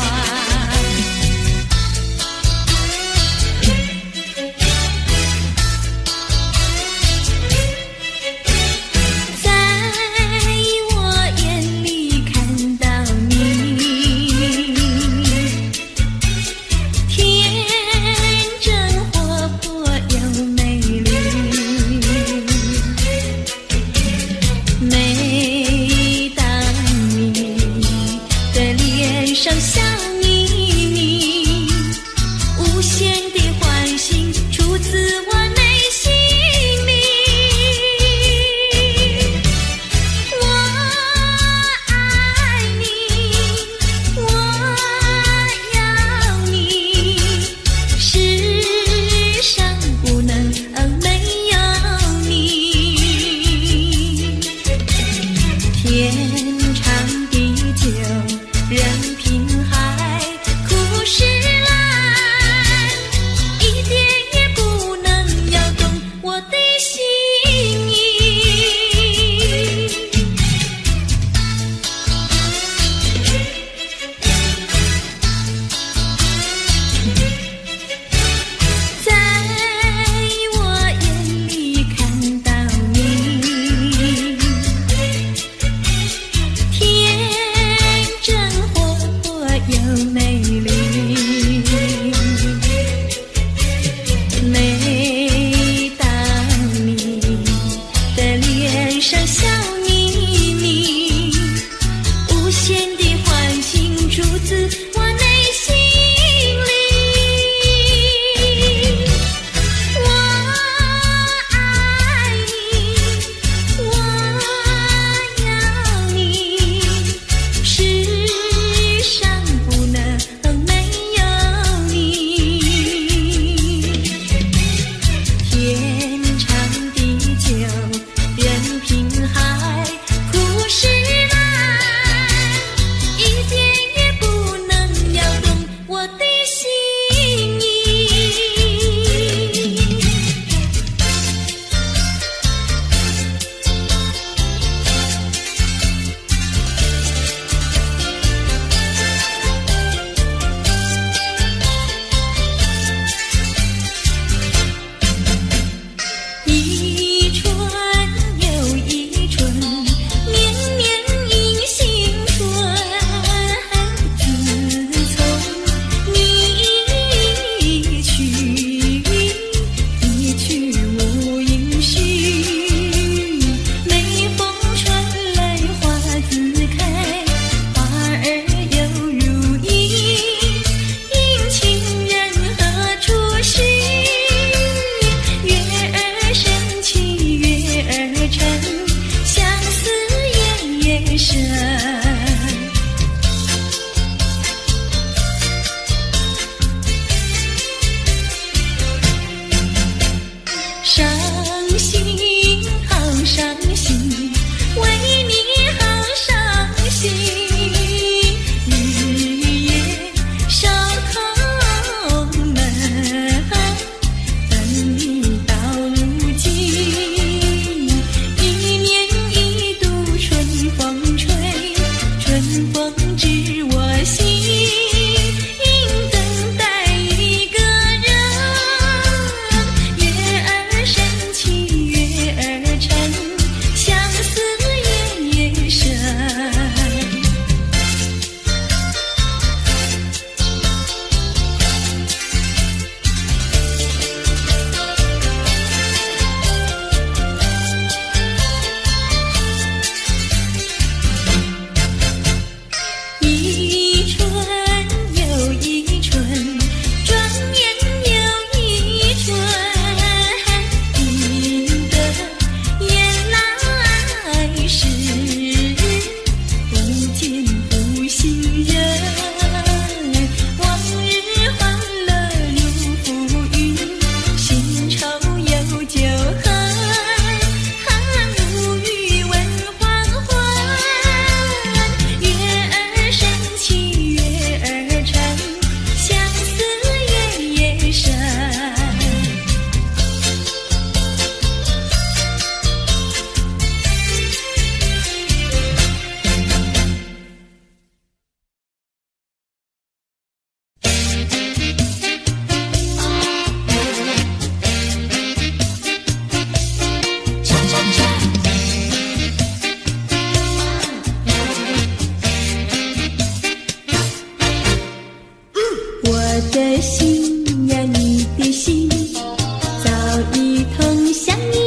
A: 一同相依。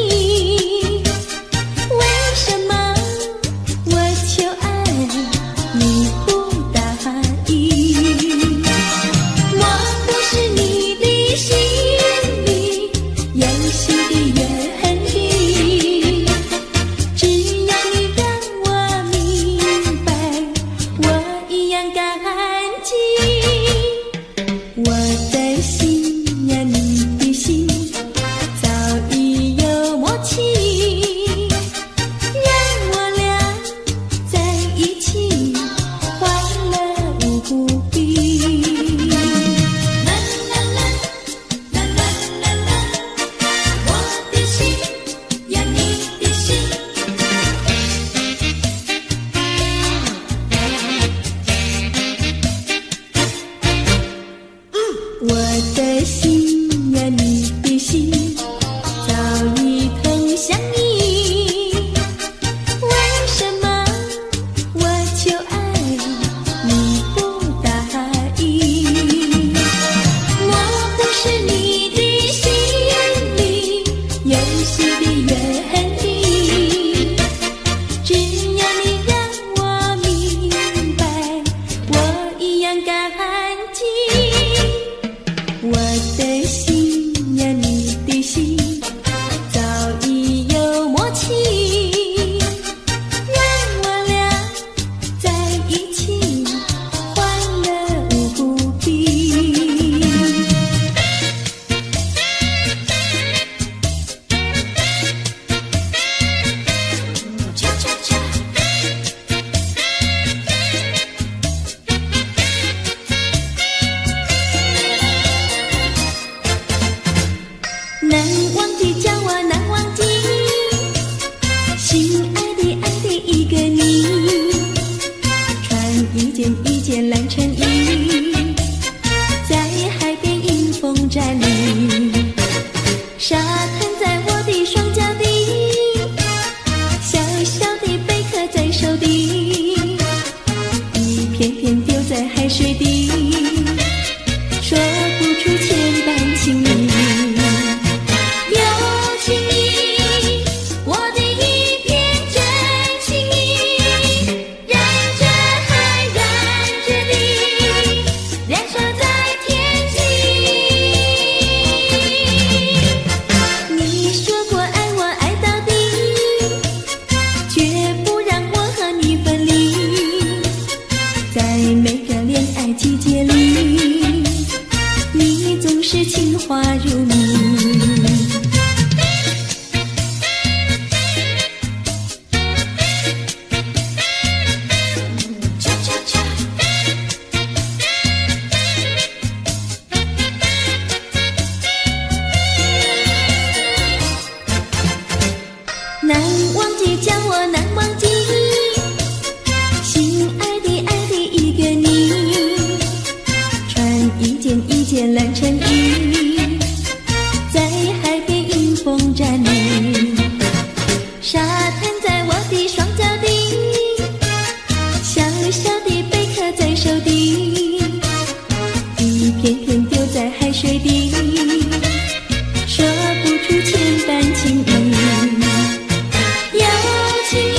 A: 为什么我求爱你不答应？我不是你的心里游戏的原地，只要你让我明白，我一样感激。我的心呀，你的心早已有默契，让我俩在一起欢乐无比。啦啦啦啦啦啦啦，我的心呀，你的心。我的心呀，你的心早已同相依。为什么我求爱你不答应？我不是你的心里游戏的原地，只要你让我明白，我一样感激。我的心呀，你的心早已有默契，让我俩在一起欢乐无比。恰恰恰。难忘记，叫我难忘记，心爱的一个你，穿一件蓝衬衣，在海边迎风站立，沙滩在我的双脚底，小小的贝壳在手底，一片片丢在海水底，说不出千般情意。季节里，你总是情话如蜜。恰恰恰。难忘记，叫我难忘记，心爱的一个你，一件蓝衬衣，在海边迎风站立，沙滩在我的双脚底，小小的贝壳在手底，一片片丢在海水底，说不出千般情意。有情意，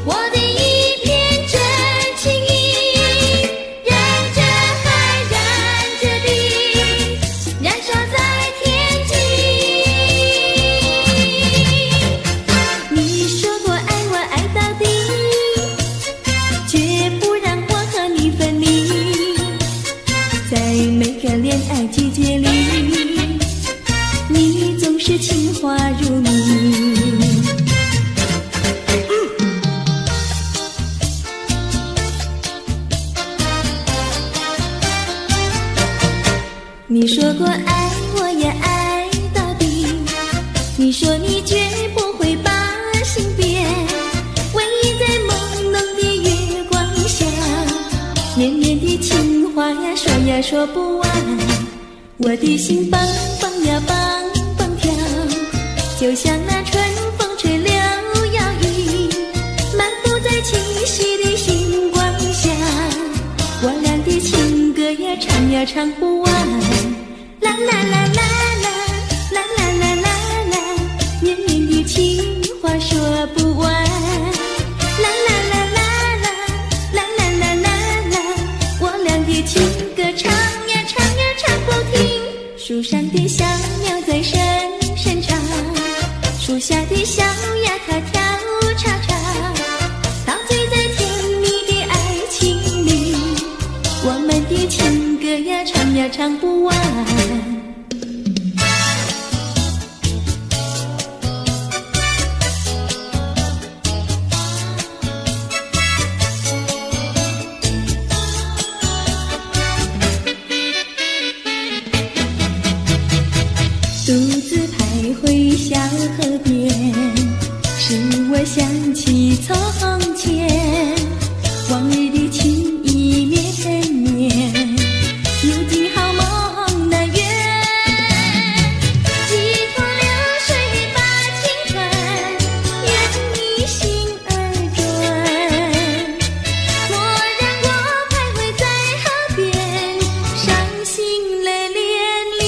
A: 我的一片真情意，让这海燃着地，燃烧在天际。你说过爱我爱到底，绝不让我和你分离，在每个恋爱季节里，你总是情话如蜜。你说过爱我也爱到底，你说你绝不会把心变，唯一在朦胧的月光下，绵绵的情话呀说呀说不完，我的心蹦蹦呀蹦蹦跳，就像那春风吹柳摇曳，漫步在清晰的星光下，我俩的情歌呀唱呀唱不完，啦啦啦啦啦啦啦。下的小丫她跳叉叉，陶醉在甜蜜的爱情里，我们的情歌呀唱呀唱不完。独自徘徊小河边，使我想起从前，往日的情意绵绵，如今好梦难圆。几多流水把情传，愿你心儿转。蓦然我徘徊在河边，伤心泪涟涟。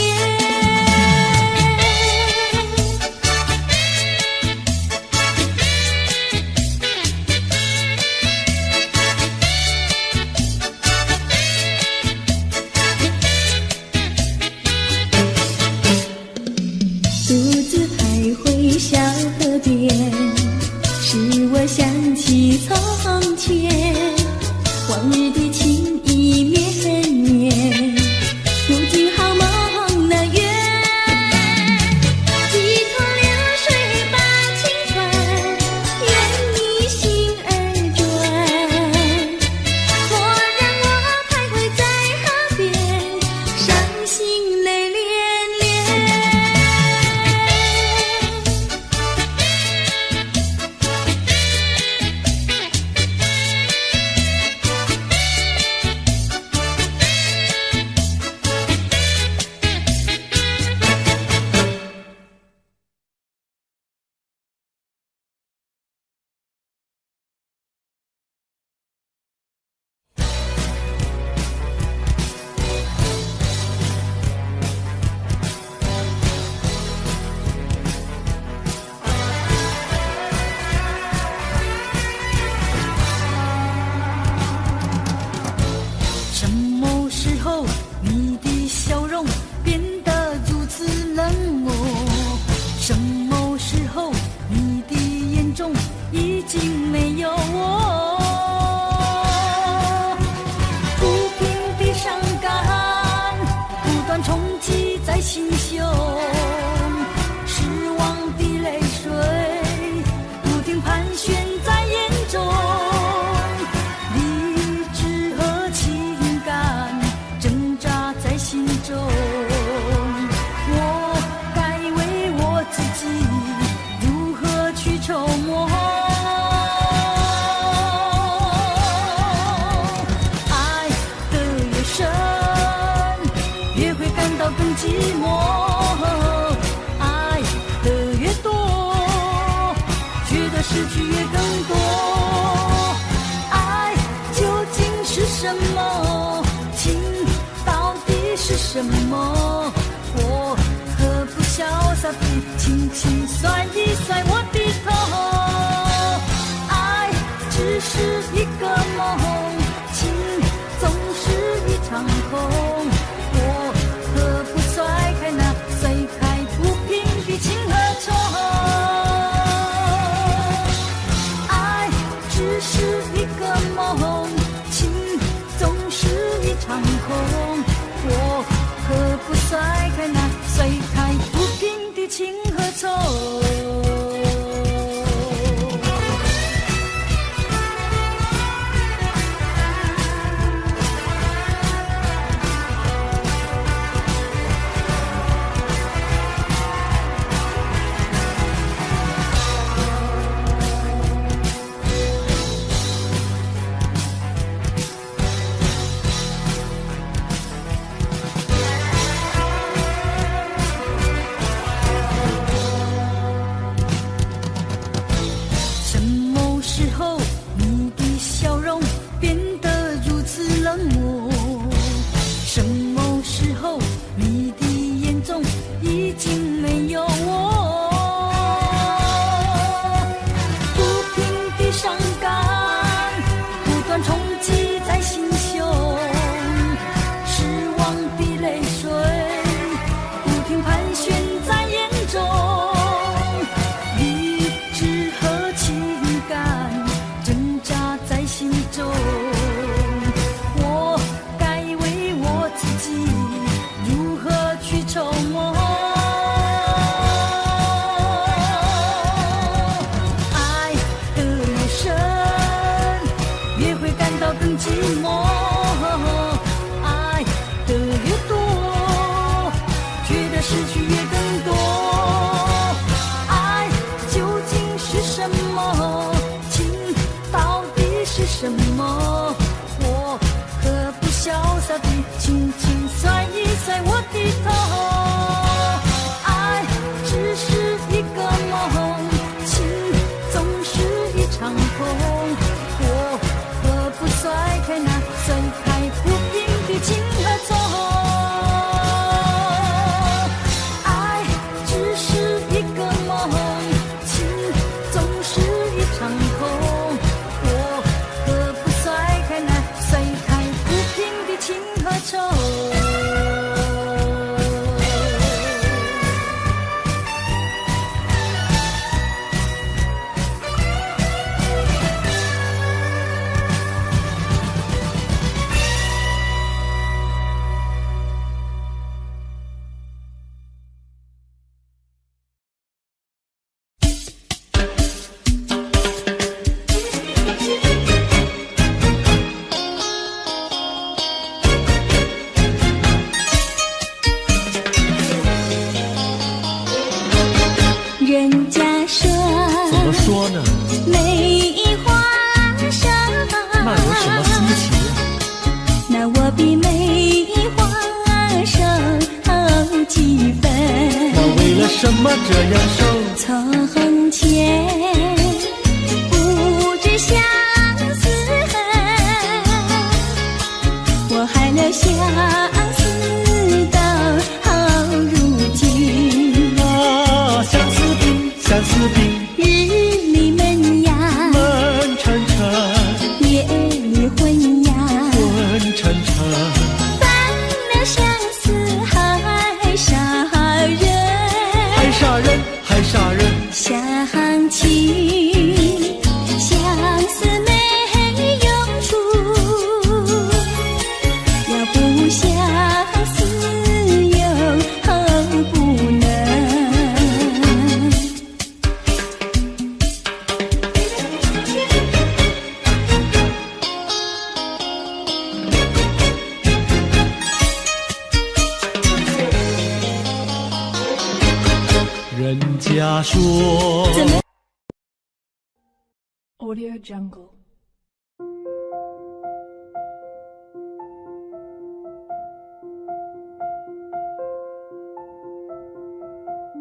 A: 独自徘徊小河边，使我想起从前，往日的情意绵绵，如今好梦难圆。几多流水把情传，愿你心儿转。蓦然我徘徊在河边，伤心泪涟涟。
E: 什么时候你的笑容变得如此冷漠？什么时候你的眼中已经没有我？不平的伤感不断冲击在心胸，失望的泪水不停盘旋在眼中。理智和情感挣扎在心中，我该为我自己如何去筹谋？爱得越深，越会感到更寂寞；爱得越多，觉得失去越更多。爱究竟是什么？情到底是什么？我何不潇洒地轻轻甩一甩我的头？爱只是一个梦，情总是一场空。我何不甩开那碎开不平的情和愁？爱只是一个梦，情总是一场空。我何不甩开那碎开不平的情和愁？
A: 寂寞。爱得越多，觉得失去越更多。爱究竟是什么？情到底是什么？我可不潇洒地轻轻甩一甩我的头。爱只是一个梦，情总是一场空。我何不甩开那甩开不平的情和痛？爱只是一个梦，情总是一场空。我何不甩开那甩开不平的情和愁？人家说，
D: 怎么说呢？
A: 梅花上，
D: 那有什么稀奇啊？
A: 那我比梅花瘦几分。
D: 我为了什么这样瘦？
A: 从前不知相思恨，我还留相思到如今。
D: 啊，相思病，相思病，
A: 日里闷呀，
D: 闷沉沉，
A: 夜里昏呀，
D: 昏沉沉。
A: 犯了相思还杀人，
D: 还杀人，还杀人。
A: 想起相思没用处，要不相思又不能。
D: 人家说，
A: 怎么
G: Audio Jungle.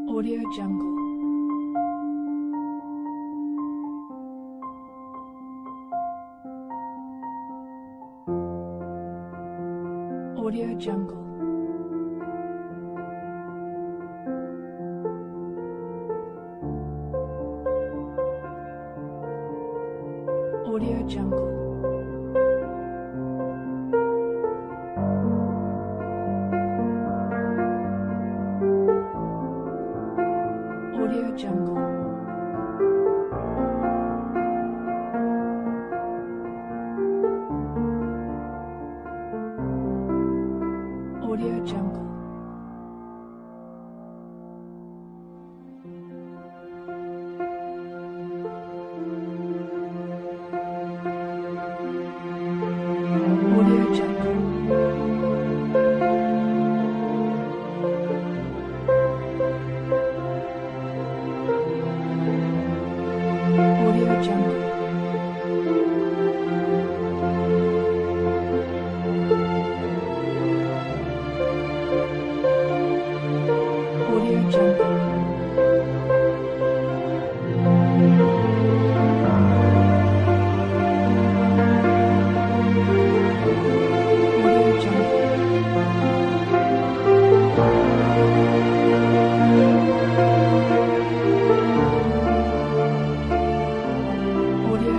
G: Audio Jungle. Audio Jungle. Audio Jungle. Audio Jungle. Audio Jungle. Audio Jungle. Audio Jungle. Audio Jungle. Audio Jungle. Audio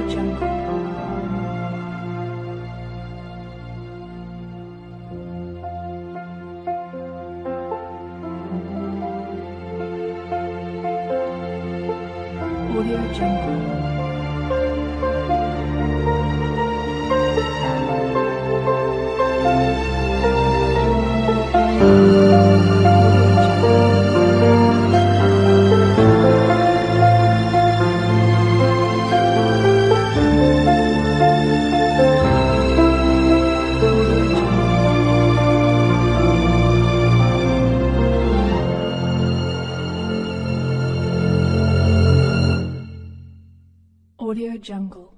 G: Jungle. Audio Jungle. Audio Jungle.